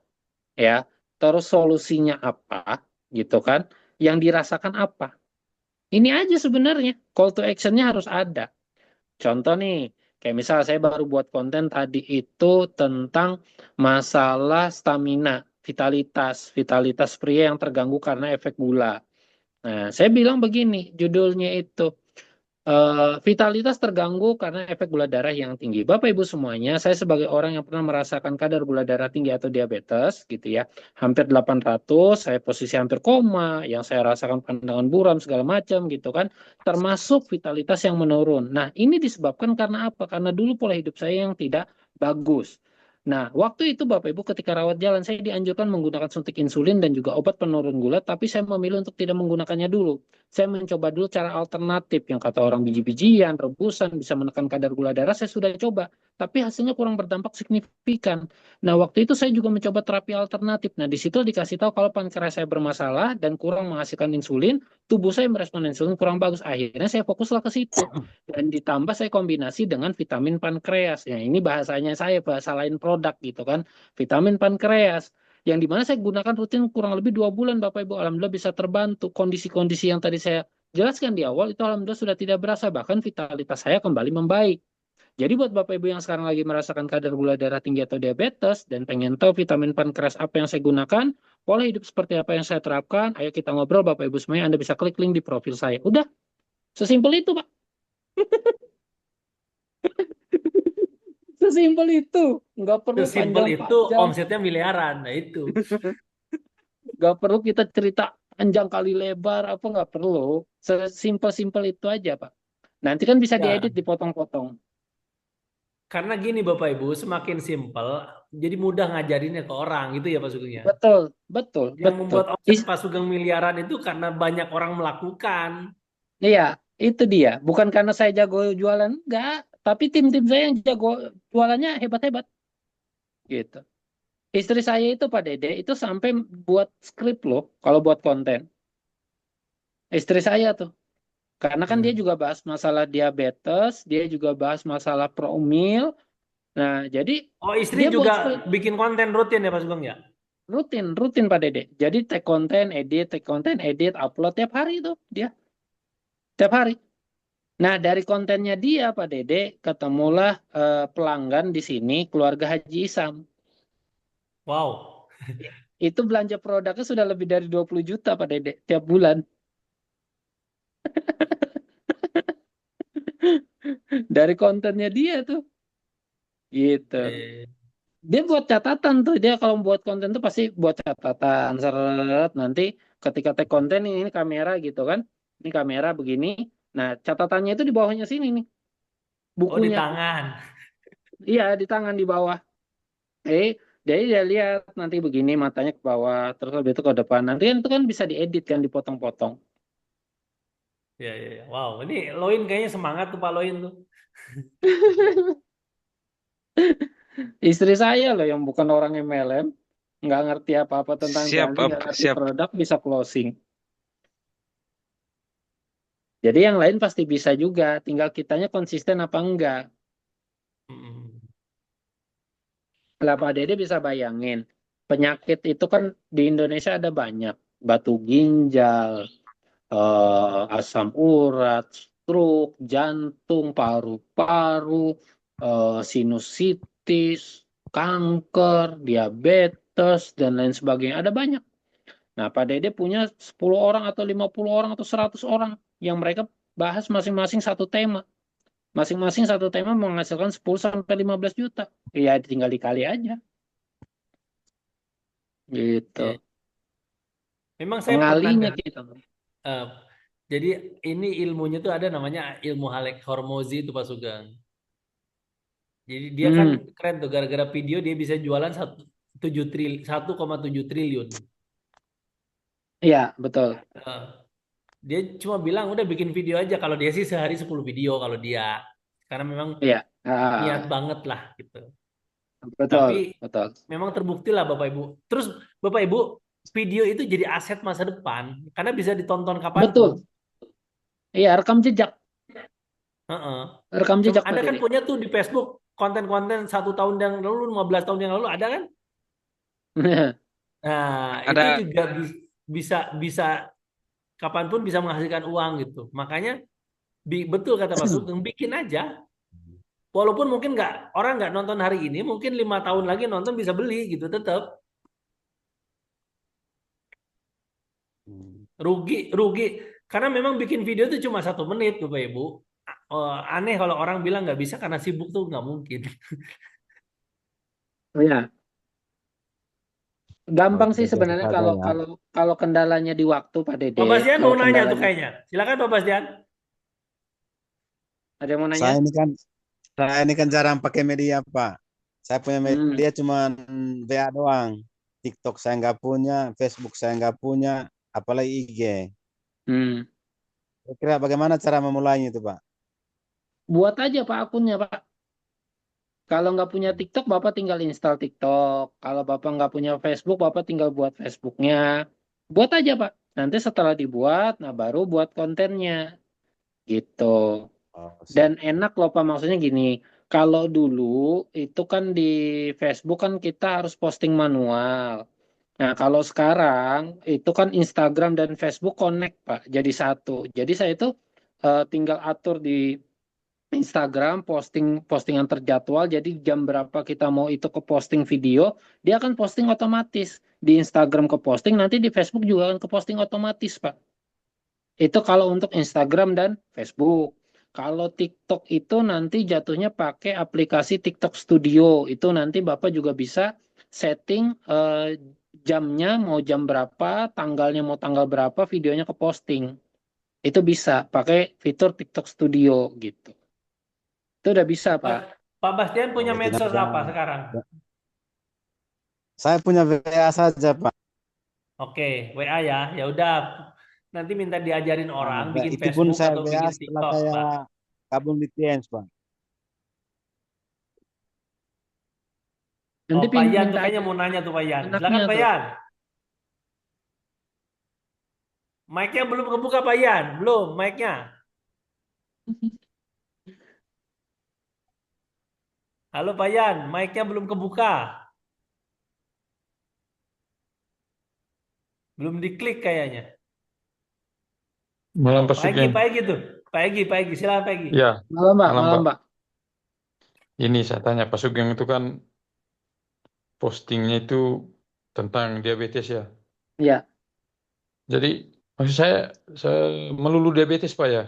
B: ya, terus solusinya apa, gitu kan, yang dirasakan apa. Ini aja sebenarnya call to actionnya harus ada. Contoh nih, kayak misal saya baru buat konten tadi itu tentang masalah stamina, vitalitas pria yang terganggu karena efek gula. Nah, saya bilang begini, judulnya itu vitalitas terganggu karena efek gula darah yang tinggi. Bapak Ibu semuanya, saya sebagai orang yang pernah merasakan kadar gula darah tinggi atau diabetes gitu ya, hampir 800, saya posisi hampir koma, yang saya rasakan pandangan buram segala macam gitu kan, termasuk vitalitas yang menurun. Nah, ini disebabkan karena apa? Karena dulu pola hidup saya yang tidak bagus. Nah, waktu itu Bapak Ibu ketika rawat jalan, saya dianjurkan menggunakan suntik insulin dan juga obat penurun gula, tapi saya memilih untuk tidak menggunakannya dulu. Saya mencoba dulu cara alternatif yang kata orang biji-bijian, rebusan, bisa menekan kadar gula darah, saya sudah coba. Tapi hasilnya kurang berdampak signifikan. Nah, waktu itu saya juga mencoba terapi alternatif. Nah, di situ dikasih tahu kalau pankreas saya bermasalah dan kurang menghasilkan insulin, tubuh saya merespon insulin kurang bagus. Akhirnya saya fokuslah ke situ. Dan ditambah saya kombinasi dengan vitamin pankreas. Ya, ini bahasanya saya, bahasa lain produk gitu kan. Vitamin pankreas yang dimana saya gunakan rutin kurang lebih 2 bulan Bapak Ibu. Alhamdulillah bisa terbantu. Kondisi-kondisi yang tadi saya jelaskan di awal itu alhamdulillah sudah tidak berasa. Bahkan vitalitas saya kembali membaik. Jadi buat Bapak Ibu yang sekarang lagi merasakan kadar gula darah tinggi atau diabetes dan pengen tahu vitamin pankreas apa yang saya gunakan, pola hidup seperti apa yang saya terapkan, ayo kita ngobrol Bapak Ibu semuanya. Anda bisa klik link di profil saya. Udah, sesimpel itu Pak. Sesimpel itu. Nggak perlu
A: Sesimpel itu
B: panjang-panjang.
A: omsetnya miliaran. Nah itu.
B: Nggak perlu kita cerita panjang kali lebar apa nggak perlu. Sesimpel-simpel itu aja Pak. Nanti kan bisa
A: Ya,
B: diedit dipotong-potong.
A: karena gini Bapak Ibu, semakin simpel, jadi mudah ngajarinnya ke orang gitu ya Pak Sugeng ya.
B: Betul, betul,
A: Yang
B: betul.
A: membuat omset Pak Sugeng miliaran itu karena banyak orang melakukan.
B: Iya, itu dia. Bukan karena saya jago jualan, enggak. Tapi tim-tim saya yang jago jualannya hebat-hebat. Gitu. Istri saya itu Pak Dede, itu sampai buat skrip loh, kalau buat konten. Istri saya tuh. Karena kan dia
A: Hmm.
B: juga bahas masalah diabetes, dia juga bahas masalah promil. Nah, jadi
A: Oh istri
B: dia buat
A: juga
B: skrip
A: bikin konten rutin ya Pak Sugeng ya?
B: rutin, rutin Pak Dede. Jadi take konten, edit, upload tiap hari itu dia. Tiap hari. Nah, dari kontennya dia, Pak Dede, ketemulah pelanggan di sini, keluarga Haji Isam.
A: Wow.
B: Itu belanja produknya sudah lebih dari 20 juta, Pak Dede, tiap bulan. Dari kontennya dia tuh, gitu.
A: Eh,
B: Dia buat catatan tuh, dia kalau buat konten tuh pasti buat catatan, seret, nanti ketika tag konten ini kamera gitu kan, ini kamera begini, nah catatannya itu di bawahnya sini nih,
A: oh di
B: bukunya,
A: tangan.
B: iya di tangan di bawah. Eh, jadi dia lihat nanti begini matanya ke bawah, terus habis itu ke depan. Nanti kan itu kan bisa diedit kan, dipotong-potong.
A: Ya, ya, ya. Wow, ini Loin kayaknya semangat tuh Pak Loin tuh.
B: Istri saya loh yang bukan orang MLM, nggak ngerti apa-apa tentang
C: Siap,
B: branding, nggak ngerti
C: siap.
B: produk, bisa closing. Jadi yang lain pasti bisa juga, tinggal kitanya konsisten apa enggak.
A: Mm-mm.
B: Lah Pak Dede bisa bayangin, penyakit itu kan di Indonesia ada banyak. Batu ginjal, asam urat, stroke, jantung, paru-paru, sinusitis, kanker, diabetes, dan lain sebagainya. Ada banyak. Nah, Pak Dede punya 10 orang atau 50 orang atau 100 orang yang mereka bahas masing-masing satu tema. Masing-masing satu tema menghasilkan 10 sampai 15 juta. Ya, tinggal dikali aja. Gitu.
A: Ya, memang saya pernah
B: Pengalinya
A: dengar.
B: kita.
A: eh, jadi ini ilmunya tuh ada namanya ilmu Halek Hormozi itu Pak Sugeng. Jadi dia kan
B: Hmm,
A: keren tuh gara-gara video dia bisa jualan 1,7 triliun.
B: iya, betul.
A: Eh, dia cuma bilang udah bikin video aja. Kalau dia sih sehari 10 video kalau dia. Karena memang
B: Iya.
A: niat
B: Ah,
A: banget lah gitu. Tapi
B: betul, betul.
A: memang terbukti lah Bapak Ibu. Terus Bapak Ibu, video itu jadi aset masa depan karena bisa ditonton kapanpun.
B: Betul. Iya, rekam jejak.
A: Heeh.
B: Rekam
A: Coba
B: jejak Pak
A: Anda kan
B: Dede.
A: punya tuh di Facebook konten-konten 1 tahun yang lalu, 15 tahun yang lalu ada kan? Nah, itu
C: Ada
A: juga bisa bisa kapanpun bisa menghasilkan uang gitu. Makanya betul kata Pak Sugeng, bikin aja. Walaupun mungkin orang nggak nonton hari ini, mungkin 5 tahun lagi nonton bisa beli gitu tetap
E: Hmm.
A: rugi rugi karena memang bikin video itu cuma 1 menit Bapak Ibu. Aneh kalau orang bilang nggak bisa karena sibuk tuh nggak mungkin.
B: Iya.
E: Kalau
B: Gampang sih
E: biasa
B: sebenarnya
E: saja
B: kalau
E: ya.
B: kalau kalau kendalanya di waktu Pak Dede.
A: Pak Bastian mau
B: Kalau
A: nanya tuh
B: kendalanya
A: kayaknya. Silakan Pak Bastian.
B: ada yang mau nanya?
E: Saya ini kan jarang pakai media, Pak. Saya punya
B: Hmm,
E: media cuma WA doang. TikTok saya nggak punya, Facebook saya nggak punya, apalagi IG.
B: hmm.
E: Kira-kira bagaimana cara memulainya itu, Pak?
B: Buat aja Pak akunnya Pak. Kalau nggak punya TikTok, Bapak tinggal install TikTok. Kalau Bapak nggak punya Facebook, Bapak tinggal buat Facebooknya. Buat aja, Pak. Nanti setelah dibuat, nah baru buat kontennya. Gitu.
E: Oh,
B: Dan
E: siap.
B: enak loh, Pak. Maksudnya gini, kalau dulu itu kan di Facebook kan kita harus posting manual. Nah, kalau sekarang itu kan Instagram dan Facebook connect, Pak. Jadi satu. Jadi saya itu tinggal atur di Instagram postingan terjadwal, jadi jam berapa kita mau itu ke posting video, dia akan posting otomatis. Di Instagram ke posting, nanti di Facebook juga akan ke posting otomatis, Pak. Itu kalau untuk Instagram dan Facebook. Kalau TikTok itu nanti jatuhnya pakai aplikasi TikTok Studio. Itu nanti Bapak juga bisa setting jamnya mau jam berapa, tanggalnya mau tanggal berapa, videonya ke posting. Itu bisa pakai fitur TikTok Studio gitu. Itu udah bisa,
A: Pak,
B: Pak.
A: Pak Bastian
E: Oh,
A: punya
E: itu
A: medsos
E: nanti
A: apa sekarang?
E: saya punya WA saja, Pak.
A: Oke, WA ya. Ya udah, nanti minta diajarin orang bikin
E: Itu pun
A: Facebook
E: saya
A: atau
E: WA
A: bikin
E: setelah
A: TikTok,
E: saya
A: Pak.
E: gabung di TNS, Pak.
B: Nanti
A: Oh, Pak Yan tuh
B: minta
A: kayaknya
B: aja
A: mau nanya tuh Pak Yan.
B: anaknya
A: Silakan Pak
B: tuh.
A: Yan. Mic-nya belum kebuka Pak Yan. Belum mic-nya. Halo Pak Yan, mic-nya belum kebuka. Belum diklik kayaknya.
F: Malam
A: Oh,
F: Pak Sugeng.
A: Pak Egy tuh. Pak Egy, silakan Pak Egy.
F: Ya,
B: Malam, Mbak.
F: malam
B: Malam,
F: Pak.
B: Mbak.
F: Ini saya tanya, Pak Sugeng itu kan postingnya itu tentang diabetes ya.
B: Ya.
F: Jadi maksud saya melulu diabetes Pak ya.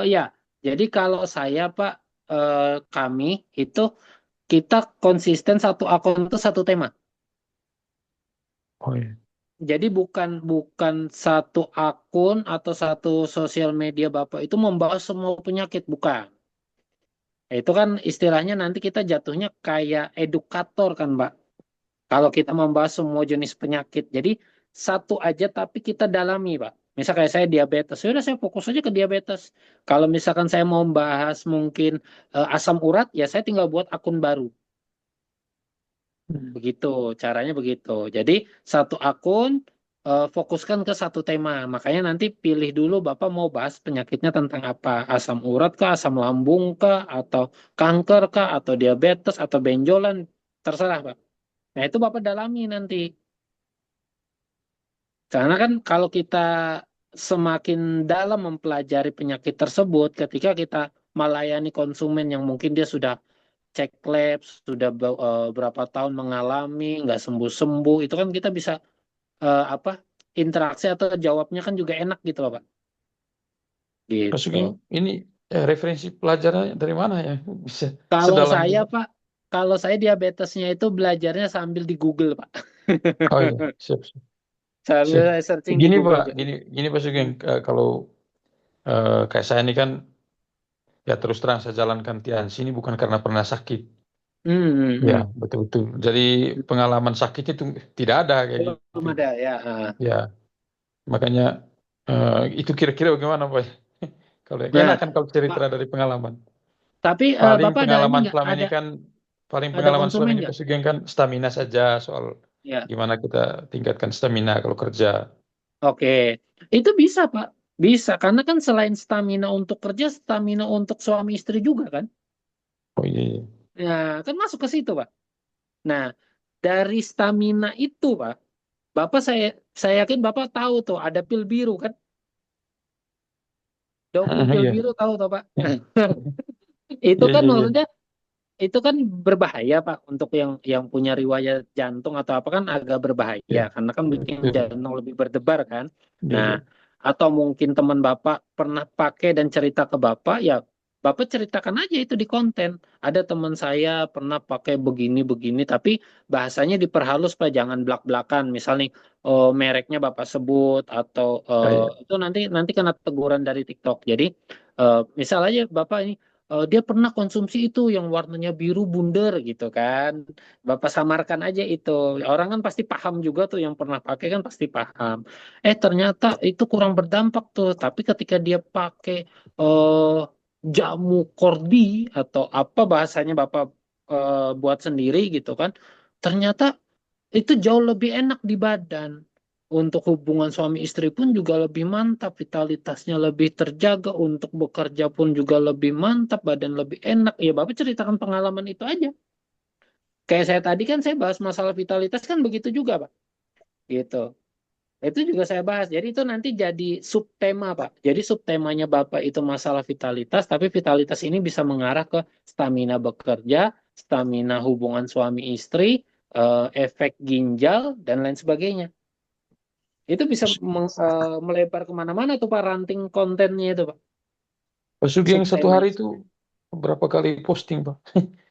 B: Ya. Jadi kalau saya Pak, kami itu kita konsisten satu akun itu satu tema.
F: Oh iya.
B: Jadi bukan bukan satu akun atau satu sosial media Bapak itu membahas semua penyakit, bukan. Itu kan istilahnya nanti kita jatuhnya kayak edukator kan, Mbak. Kalau kita membahas semua jenis penyakit. Jadi satu aja tapi kita dalami, Pak. Misal kayak saya diabetes, ya udah saya fokus aja ke diabetes. Kalau misalkan saya mau bahas mungkin asam urat, ya saya tinggal buat akun baru. Begitu, caranya begitu. Jadi satu akun fokuskan ke satu tema. Makanya nanti pilih dulu Bapak mau bahas penyakitnya tentang apa. Asam urat kah, asam lambung kah, atau kanker kah, atau diabetes, atau benjolan. Terserah, Pak. Nah itu Bapak dalami nanti. Karena kan kalau kita semakin dalam mempelajari penyakit tersebut, ketika kita melayani konsumen yang mungkin dia sudah cek lab, sudah berapa tahun mengalami, nggak sembuh-sembuh, itu kan kita bisa apa interaksi atau jawabnya kan juga enak gitu loh Pak.
F: Pak
B: Gitu.
F: Sugeng, ini referensi pelajarannya dari mana ya? Bisa
B: Kalau
F: sedalam
B: saya
F: ini.
B: Pak, kalau saya diabetesnya itu belajarnya sambil di Google Pak.
F: Oh iya, siap, siap.
B: Sambil
F: Siap.
B: saya searching di
F: Gini
B: Google
F: Pak,
B: juga.
F: gini Pak Sugeng, kalau kayak saya ini kan ya terus terang saya jalankan Tiansi ini bukan karena pernah sakit. Ya,
B: Hmm.
F: betul-betul. Jadi pengalaman sakit itu tidak ada kayak
B: Belum
F: gitu.
B: ada ya.
F: Ya, makanya itu kira-kira bagaimana Pak? Kalau enak
B: Nah,
F: kan kalau cerita
B: Pak,
F: dari pengalaman.
B: tapi
F: Paling
B: Bapak ada ini
F: pengalaman
B: nggak?
F: selama ini kan, paling
B: Ada
F: pengalaman selama
B: konsumen
F: ini
B: nggak?
F: Pak Sugeng kan stamina saja soal
B: Ya.
F: gimana kita tingkatkan stamina kalau kerja.
B: Oke, itu bisa Pak. Bisa, karena kan selain stamina untuk kerja, stamina untuk suami istri juga kan?
F: Oh iya, iya.
B: Ya, kan masuk ke situ Pak. Nah, dari stamina itu Pak, Bapak saya yakin Bapak tahu tuh ada pil biru kan? Doku pil
F: Iya,
B: biru tahu tuh Pak? Itu
F: iya,
B: kan
F: iya, iya.
B: maksudnya itu kan berbahaya Pak untuk yang punya riwayat jantung atau apa kan agak berbahaya
F: Iya,
B: karena kan bikin
F: betul.
B: jantung lebih berdebar kan.
F: Iya,
B: Nah,
F: iya.
B: atau mungkin teman Bapak pernah pakai dan cerita ke Bapak ya Bapak ceritakan aja itu di konten. Ada teman saya pernah pakai begini-begini tapi bahasanya diperhalus Pak jangan belak-belakan. Misalnya mereknya Bapak sebut atau
F: Ah, iya.
B: itu nanti nanti kena teguran dari TikTok. Jadi misal aja Bapak ini dia pernah konsumsi itu yang warnanya biru bundar gitu kan. Bapak samarkan aja itu. Orang kan pasti paham juga tuh yang pernah pakai kan pasti paham. Ternyata itu kurang berdampak tuh. Tapi ketika dia pakai eh, jamu kordi atau apa bahasanya Bapak buat sendiri gitu kan. Ternyata itu jauh lebih enak di badan. Untuk hubungan suami istri pun juga lebih mantap, vitalitasnya lebih terjaga, untuk bekerja pun juga lebih mantap, badan lebih enak. Ya, Bapak ceritakan pengalaman itu aja. Kayak saya tadi kan saya bahas masalah vitalitas kan begitu juga, Pak. Gitu. Itu juga saya bahas. Jadi itu nanti jadi subtema, Pak. Jadi subtemanya Bapak itu masalah vitalitas, tapi vitalitas ini bisa mengarah ke stamina bekerja, stamina hubungan suami istri, efek ginjal, dan lain sebagainya. Itu bisa melebar kemana-mana tuh Pak ranting kontennya itu Pak.
F: Pak Sugeng satu
B: Subtema.
F: hari itu berapa kali posting, Pak?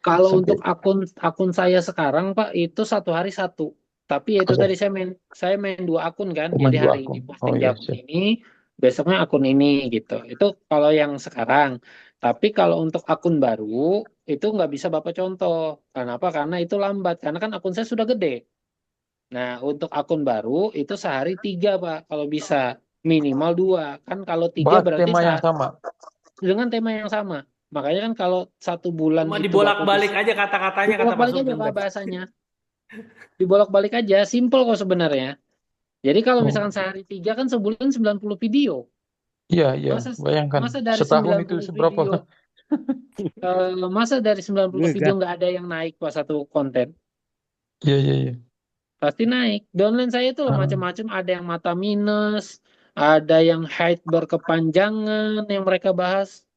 B: Kalau
F: Sampai
B: untuk akun akun saya sekarang Pak itu satu hari satu. Tapi ya itu
F: oh,
B: tadi saya main dua akun kan.
F: main
B: Jadi
F: dua
B: hari ini
F: akun. Oh
B: posting di
F: iya,
B: akun
F: siap.
B: ini, besoknya akun ini gitu. Itu kalau yang sekarang. Tapi kalau untuk akun baru itu nggak bisa Bapak contoh. Kenapa? Karena itu lambat. Karena kan akun saya sudah gede. Nah, untuk akun baru itu sehari 3, Pak, kalau bisa. Minimal 2. Kan kalau 3
F: Bahas
B: berarti
F: tema yang sama.
B: dengan tema yang sama. Makanya kan kalau 1 bulan
A: Cuma
B: itu Bapak
A: dibolak-balik
B: bisa.
A: aja kata-katanya kata Pak
B: Dibolak-balik aja,
A: Sugeng
B: Pak,
A: tadi.
B: bahasanya. Dibolak-balik aja. Simple kok sebenarnya. Jadi kalau
F: Oh,
B: misalkan sehari 3 kan sebulan 90 video.
F: iya, iya.
B: Masa
F: Bayangkan
B: masa dari
F: setahun itu
B: 90
F: seberapa?
B: video, masa dari 90 video
E: Juga.
B: nggak ada yang naik Pak satu konten?
F: Iya, iya, iya.
B: Pasti naik. Downline saya itu loh
F: Ah,
B: macam-macam, ada yang mata minus, ada yang height berkepanjangan yang mereka bahas.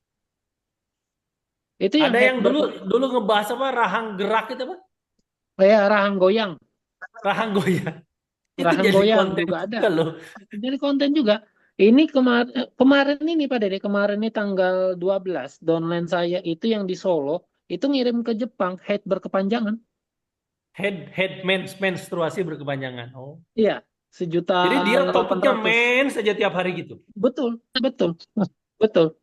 B: Itu yang
A: Ada
B: height
A: yang dulu dulu ngebahas apa rahang gerak itu apa?
B: rahang goyang,
A: Rahang goyang. Itu
B: rahang
A: jadi
B: goyang
A: konten
B: juga ada.
A: juga loh.
B: Jadi konten juga. Ini kemarin ini Pak Dede, kemarin ini tanggal 12, downline saya itu yang di Solo, itu ngirim ke Jepang, haid berkepanjangan.
A: Head menstruasi berkepanjangan. Oh.
B: Iya, sejuta
A: Jadi dia
B: delapan
A: topiknya
B: ratus.
A: mens saja tiap hari gitu.
B: Betul, betul, betul.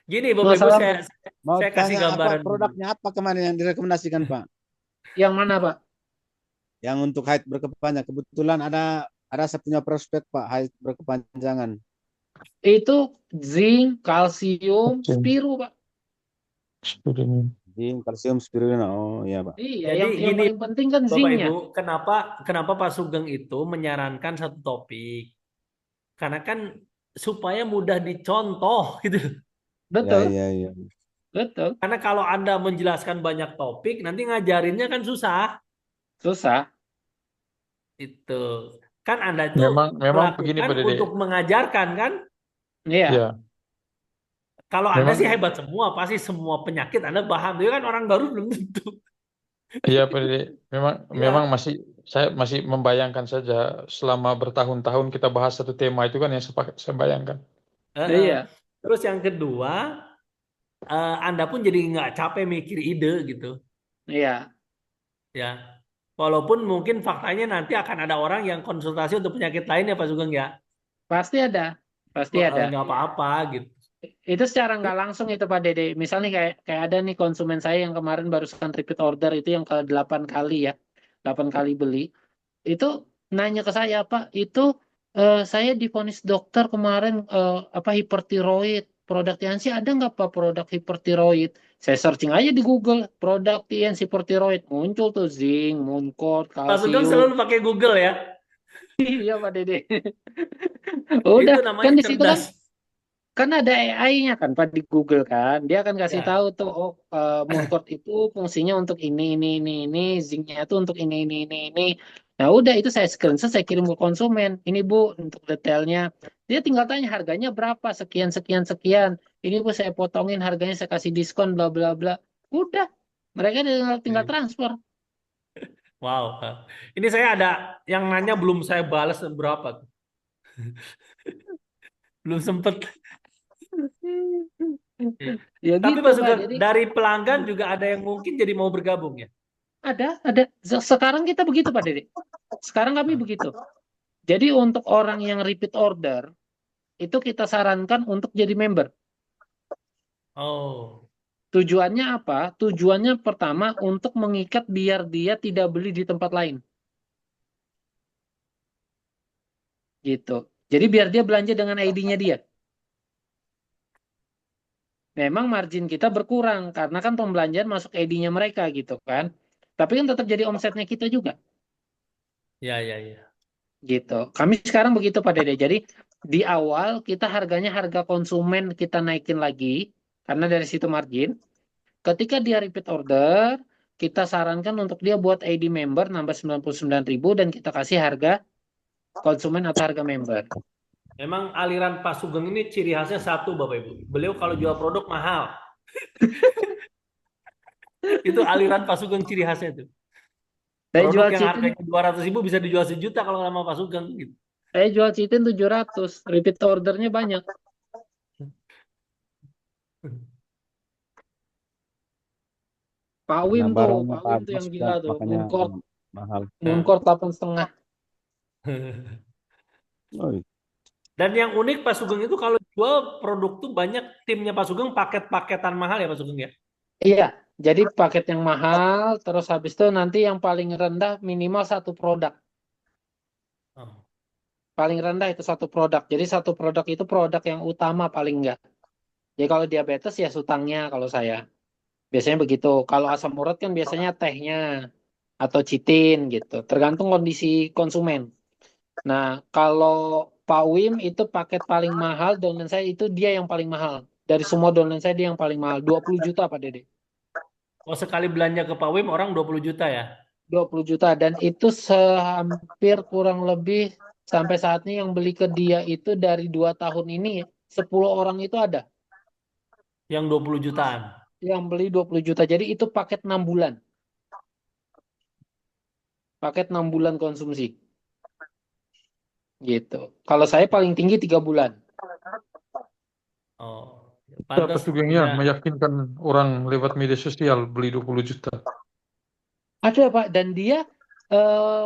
A: Gini Bapak Ibu
B: Masalah
E: Mau
A: saya kasih
E: tanya apa
A: gambaran dulu.
E: produknya apa kemarin yang direkomendasikan Pak?
B: yang mana Pak?
E: Yang untuk haid berkepanjangan. Kebetulan ada saya punya prospek Pak haid berkepanjangan.
B: Itu zinc, kalsium,
F: Oke.
B: spiru Pak.
F: Eksperimen.
E: Zinc, kalsium, spirulina. Oh iya Pak.
B: Iya,
A: Jadi
B: yang
A: gini
B: paling penting kan
A: Bapak
B: zincnya.
A: Ibu, kenapa Pak Sugeng itu menyarankan satu topik? Karena kan supaya mudah dicontoh gitu.
E: Ya
B: Betul,
E: iya iya.
B: betul.
A: Karena kalau Anda menjelaskan banyak topik, nanti ngajarinnya kan susah.
B: Susah.
A: Itu. Kan Anda itu
F: Memang begini
A: melakukan
F: Pak Dede.
A: untuk mengajarkan kan?
B: Iya,
F: Ya,
A: Kalau Anda
F: memang
A: sih hebat semua, pasti semua penyakit Anda paham. Itu kan orang baru belum tentu.
F: iya Pak Dede. Memang
A: Ya.
F: saya masih membayangkan saja selama bertahun-tahun kita bahas satu tema itu kan yang saya bayangkan.
B: iya,
A: Terus yang kedua, Anda pun jadi nggak capek mikir ide gitu.
B: iya.
A: Ya. Walaupun mungkin faktanya nanti akan ada orang yang konsultasi untuk penyakit lain ya Pak Sugeng ya.
B: Pasti ada, pasti ada.
A: Nggak apa-apa gitu.
B: Itu secara nggak langsung itu Pak Dede. Misalnya kayak ada nih konsumen saya yang kemarin barusan repeat order itu yang ke 8 kali ya. 8 kali beli. Itu nanya ke saya, Pak, itu saya divonis dokter kemarin apa hipertiroid. Produk TNC ada nggak Pak produk hipertiroid? Saya searching aja di Google produk TNC hipertiroid. Muncul tuh zinc, mooncort,
A: Pak Sugeng
B: kalsium.
A: selalu pakai Google ya.
B: Iya Pak Dede. Udah,
A: Itu
B: kan
A: namanya
B: di situ
A: cerdas.
B: kan ada AI-nya kan Pak di Google kan. Dia akan kasih
A: Ya.
B: tahu tuh oh Mooncort itu fungsinya untuk ini, zinc-nya itu untuk ini. Nah, udah itu saya screenshot saya kirim ke konsumen. Ini Bu untuk detailnya. Dia tinggal tanya harganya berapa, sekian. Ini Bu saya potongin harganya saya kasih diskon bla bla bla. Udah. Mereka tinggal transfer.
A: Wow. Ini saya ada yang nanya belum saya balas berapa tuh. Belum sempet. Iya.
B: Ya
A: Tapi
B: gitu
A: Pak
B: Pak.
A: Sugeng,
B: Jadi
A: dari pelanggan juga ada yang mungkin jadi mau bergabung ya.
B: ada. Sekarang kita begitu Pak Dede. Sekarang kami begitu. Jadi untuk orang yang repeat order itu kita sarankan untuk jadi member.
A: Oh.
B: Tujuannya apa? Tujuannya pertama untuk mengikat biar dia tidak beli di tempat lain. Gitu. Jadi biar dia belanja dengan ID-nya dia. Memang margin kita berkurang karena kan pembelanjaan masuk ID-nya mereka gitu kan. Tapi kan tetap jadi omsetnya kita juga.
A: Ya.
B: Gitu. Kami sekarang begitu Pak Dede. Jadi di awal kita harga konsumen kita naikin lagi karena dari situ margin. Ketika dia repeat order, kita sarankan untuk dia buat ID member nambah 99.000 dan kita kasih harga konsumen atau harga member.
A: Memang aliran Pak Sugeng ini ciri khasnya satu Bapak Ibu. Beliau kalau jual produk mahal. Itu aliran Pak Sugeng ciri khasnya itu.
B: Saya
A: Produk
B: jual
A: yang
B: chitin,
A: harganya 200.000 bisa dijual sejuta kalau sama Pak Sugeng gitu.
B: saya jual chitin 700, repeat ordernya banyak. Pak Wim
E: Nah,
B: tuh,
E: barangnya
B: Pak Wim tuh
E: bagus
B: yang
E: kan,
B: gila tuh,
E: makanya
B: Mooncort,
E: mahal.
A: Nah.
B: 8,5.
E: Oh,
A: Dan yang unik Pak Sugeng itu kalau jual produk tuh banyak timnya Pak Sugeng paket-paketan mahal ya Pak Sugeng ya.
B: Iya, jadi paket yang mahal, terus habis itu nanti yang paling rendah minimal satu produk.
A: Oh.
B: Paling rendah itu satu produk. Jadi satu produk itu produk yang utama paling enggak. Jadi kalau diabetes ya sutangnya kalau saya. Biasanya begitu. Kalau asam urat kan biasanya tehnya atau chitin gitu. Tergantung kondisi konsumen. Nah, kalau Pak Wim itu paket paling mahal downline saya itu dia yang paling mahal. Dari semua downline saya dia yang paling mahal. 20 juta Pak Dede.
A: Oh sekali belanja ke Pak Wim orang 20 juta ya.
B: 20 juta. Dan itu hampir kurang lebih sampai saat ini yang beli ke dia itu dari 2 tahun ini 10 orang itu ada.
A: Yang 20 jutaan.
B: Yang beli 20 juta. Jadi itu paket 6 bulan. Paket 6 bulan konsumsi. gitu. Kalau saya paling tinggi 3 bulan.
A: Oh,
F: Siapa
A: pantas
F: juga yang
A: tidak.
F: meyakinkan orang lewat media sosial beli 20 juta?
B: Ada Pak, dan dia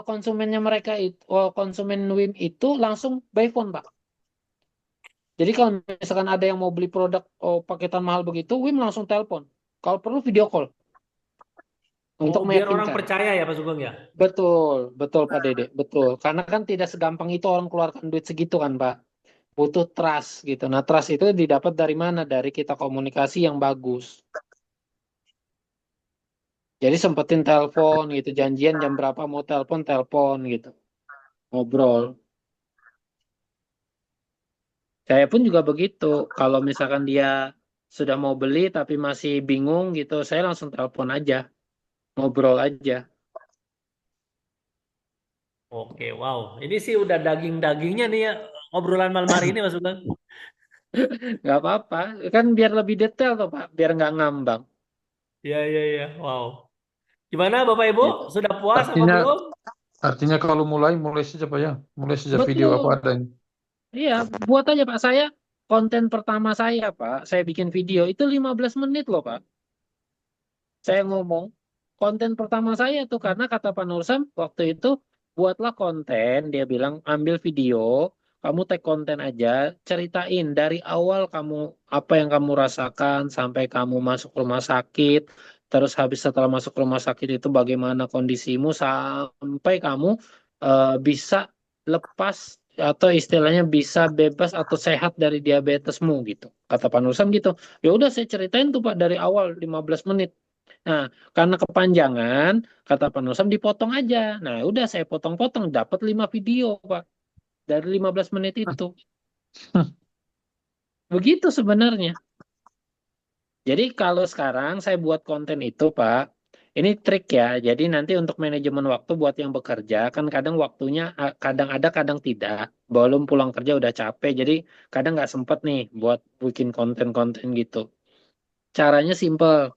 B: konsumennya mereka itu, konsumen WIM itu langsung by phone Pak. Jadi kalau misalkan ada yang mau beli produk paketan mahal begitu, WIM langsung telepon. Kalau perlu video call
A: Oh,
B: untuk
A: biar orang
B: meyakinkan.
A: percaya ya Pak Sugeng ya.
B: Betul, betul Pak Dede, betul. Karena kan tidak segampang itu orang keluarkan duit segitu kan Pak. Butuh trust gitu. Nah, trust itu didapat dari mana? Dari kita komunikasi yang bagus. Jadi sempetin telepon gitu, janjian jam berapa mau telepon, telepon gitu. Ngobrol. Saya pun juga begitu. Kalau misalkan dia sudah mau beli tapi masih bingung gitu, saya langsung telepon aja, ngobrol aja.
A: Oke, wow. Ini sih udah daging-dagingnya nih ya obrolan malam hari ini Mas Sugeng.
B: Nggak apa-apa, kan biar lebih detail tuh Pak, biar nggak ngambang.
A: Iya, iya, iya. Wow. Gimana Bapak Ibu?
B: Gitu.
A: Sudah puas apa
F: Artinya,
A: belum?
F: artinya kalau mulai saja Pak ya. Mulai saja video apa
B: Betul.
F: adanya.
B: Iya, buat aja Pak. Saya konten pertama saya Pak, saya bikin video itu 15 menit loh Pak. Saya ngomong konten pertama saya tuh karena kata Pak Nursam waktu itu buatlah konten, dia bilang ambil video, kamu tag konten aja, ceritain dari awal kamu apa yang kamu rasakan sampai kamu masuk rumah sakit, terus habis setelah masuk rumah sakit itu bagaimana kondisimu sampai kamu bisa lepas atau istilahnya bisa bebas atau sehat dari diabetesmu gitu. Kata Pak Nursam gitu. Ya udah saya ceritain tuh Pak dari awal 15 menit. Nah, karena kepanjangan, kata Pak Nusam dipotong aja. Nah, udah saya potong-potong, dapat 5 video, Pak. Dari 15 menit itu. Begitu sebenarnya. Jadi kalau sekarang saya buat konten itu, Pak, ini trik ya. Jadi nanti untuk manajemen waktu buat yang bekerja, kan kadang waktunya kadang ada, kadang tidak. Belum pulang kerja udah capek, jadi kadang nggak sempet nih buat bikin konten-konten gitu. Caranya simple.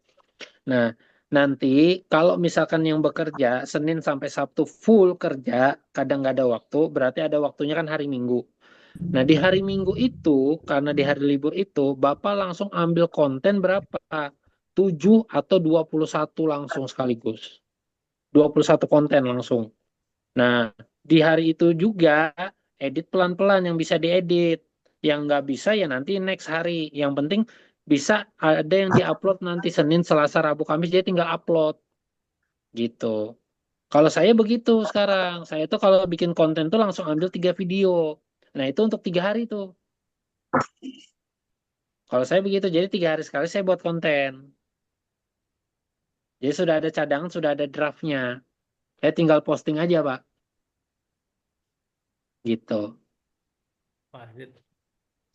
B: Nah, nanti kalau misalkan yang bekerja Senin sampai Sabtu full kerja, kadang nggak ada waktu, berarti ada waktunya kan hari Minggu. Nah, di hari Minggu itu, karena di hari libur itu, Bapak langsung ambil konten berapa? 7 atau 21 langsung sekaligus. 21 konten langsung. Nah, di hari itu juga edit pelan-pelan yang bisa diedit. Yang nggak bisa ya nanti next hari. Yang penting bisa ada yang diupload nanti Senin, Selasa, Rabu, Kamis dia tinggal upload gitu. Kalau saya begitu sekarang. Saya tuh kalau bikin konten tuh langsung ambil 3 video. Nah itu untuk 3 hari tuh. Kalau saya begitu, jadi 3 hari sekali saya buat konten. Jadi sudah ada cadangan, sudah ada draftnya. Saya tinggal posting aja Pak. Gitu.
A: Wah,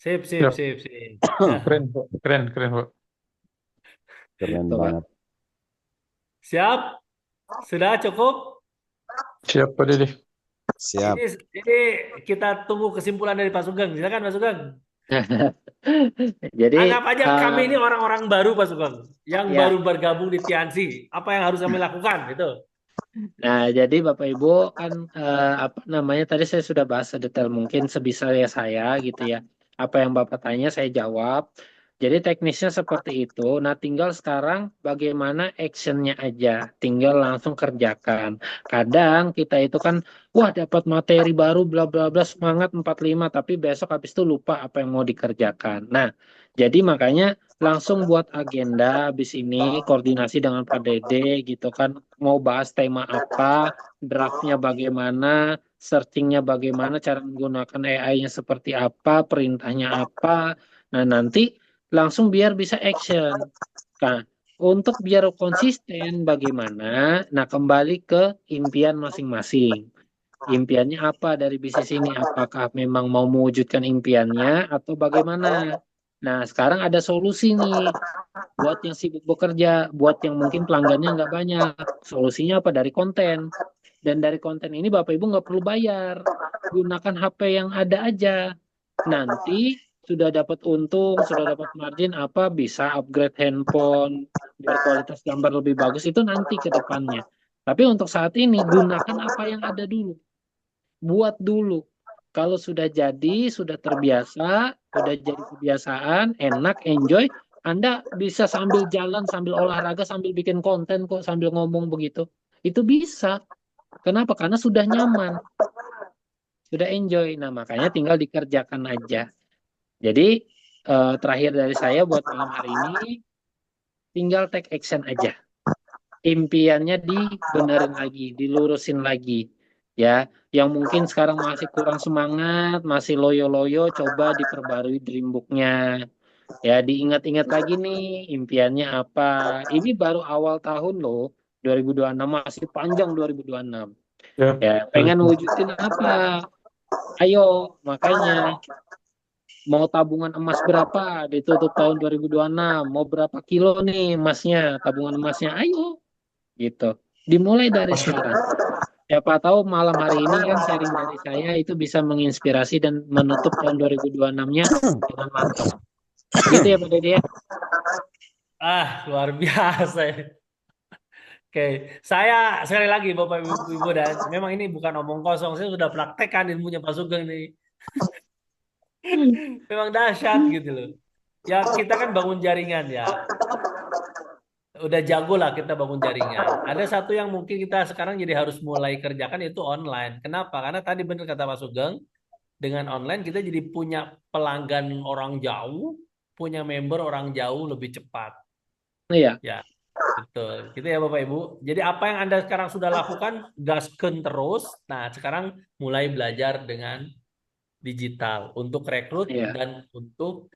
A: sip, sip,
F: Siap.
A: sip, sip. Nah,
F: Keren Pak. Keren, keren Pak.
E: Keren
B: Gitu Pak.
E: banget.
A: siap? Sudah cukup?
F: Siap Pak Dede.
E: Siap.
A: Ini kita tunggu kesimpulan dari Pak Sugeng. Silakan Pak Sugeng.
B: Jadi
A: Anggap aja kami ini orang-orang baru Pak Sugeng, yang
B: ya.
A: baru bergabung di Tiansi. Apa yang harus kami lakukan? Itu.
B: Nah, jadi Bapak Ibu kan apa namanya tadi saya sudah bahas sedetail mungkin sebisa ya saya gitu ya. Apa yang Bapak tanya saya jawab. Jadi teknisnya seperti itu. Nah, tinggal sekarang bagaimana actionnya aja. Tinggal langsung kerjakan. Kadang kita itu kan, wah dapat materi baru bla bla bla semangat 45 tapi besok habis itu lupa apa yang mau dikerjakan. Nah, jadi makanya langsung buat agenda habis ini koordinasi dengan Pak Dede gitu kan mau bahas tema apa, draftnya bagaimana, searchingnya bagaimana, cara menggunakan AI-nya seperti apa, perintahnya apa. Nah, nanti langsung biar bisa action. Nah, untuk biar konsisten bagaimana? Nah, kembali ke impian masing-masing. Impiannya apa dari bisnis ini? Apakah memang mau mewujudkan impiannya atau bagaimana? Nah, sekarang ada solusi nih buat yang sibuk bekerja, buat yang mungkin pelanggannya nggak banyak. Solusinya apa? Dari konten. Dan dari konten ini Bapak Ibu nggak perlu bayar. Gunakan HP yang ada aja. Nanti sudah dapat untung, sudah dapat margin apa, bisa upgrade handphone, biar kualitas gambar lebih bagus, itu nanti ke depannya. Tapi untuk saat ini, gunakan apa yang ada dulu. Buat dulu. Kalau sudah jadi, sudah terbiasa, sudah jadi kebiasaan, enak, enjoy, Anda bisa sambil jalan, sambil olahraga, sambil bikin konten kok, sambil ngomong begitu. Itu bisa. Kenapa? Karena sudah nyaman, sudah enjoy. Nah, makanya tinggal dikerjakan aja. Jadi, terakhir dari saya buat malam hari ini, tinggal take action aja. Impiannya dibenerin lagi, dilurusin lagi. Ya, yang mungkin sekarang masih kurang semangat, masih loyo-loyo, coba diperbarui dream book-nya. Ya, diingat-ingat lagi nih, impiannya apa. Ini baru awal tahun loh, 2026, masih panjang 2026.
F: Ya,
B: Ya, pengen wujudin apa? Ayo, makanya mau tabungan emas berapa ditutup tahun 2026? Mau berapa kilo nih emasnya, tabungan emasnya? Ayo, gitu. Dimulai dari sekarang. Siapa tahu malam hari ini kan sharing dari saya itu bisa menginspirasi dan menutup tahun 2026-nya dengan mantap. Gitu ya Pak Dede ya?
A: Luar biasa ya. Oke, saya sekali lagi Bapak Ibu dan memang ini bukan omong kosong, saya sudah praktekkan ilmunya Pak Sugeng ini. Memang dahsyat gitu loh. Ya kita kan bangun jaringan ya. Udah jago lah kita bangun jaringan. Ada satu yang mungkin kita sekarang jadi harus mulai kerjakan itu online. Kenapa? Karena tadi benar kata Pak Sugeng, dengan online kita jadi punya pelanggan orang jauh, punya member orang jauh lebih cepat.
B: Iya.
A: Ya, betul. Gitu ya Bapak Ibu. Jadi apa yang Anda sekarang sudah lakukan, gasken terus. Nah, sekarang mulai belajar dengan digital untuk rekrut
B: Iya.
A: dan untuk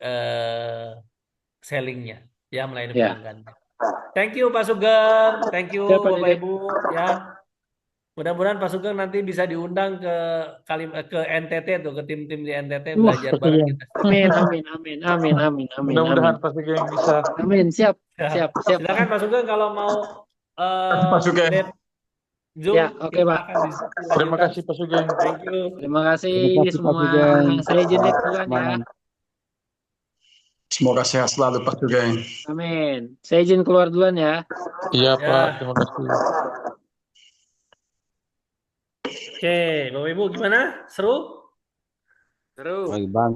A: sellingnya, ya melayani
B: Iya.
A: pelanggannya. Thank you Pak Sugeng, thank you
B: Siap, Pak
A: Bapak
B: Dede.
A: Ibu, ya. Mudah-mudahan Pak Sugeng nanti bisa diundang ke NTT tuh, ke tim-tim di NTT
B: Wah,
A: belajar bareng kita.
B: amin, amin, amin, amin, amin, amin, amin.
F: mudah-mudahan Pak Sugeng bisa.
B: Amin, siap,
A: Ya.
B: siap, siap.
A: Silakan Pak Sugeng kalau mau
F: Pak Sugeng.
A: lihat Zoom,
B: Ya, oke, Pak.
A: silakan dilanjutkan.
F: Terima kasih Pak Sugeng.
A: Thank you.
B: Terima kasih
E: Terima kasih, Pak
B: semua.
E: Sugeng.
B: Saya izin lihat duluan ya.
E: Malam.
G: Semoga sehat selalu Pak Sugeng.
B: Amin. Saya izin keluar duluan ya.
F: Iya
A: Ya.
F: Pak, terima kasih.
A: Oke, Bapak Ibu gimana? Seru?
C: Seru.
E: Baik banget.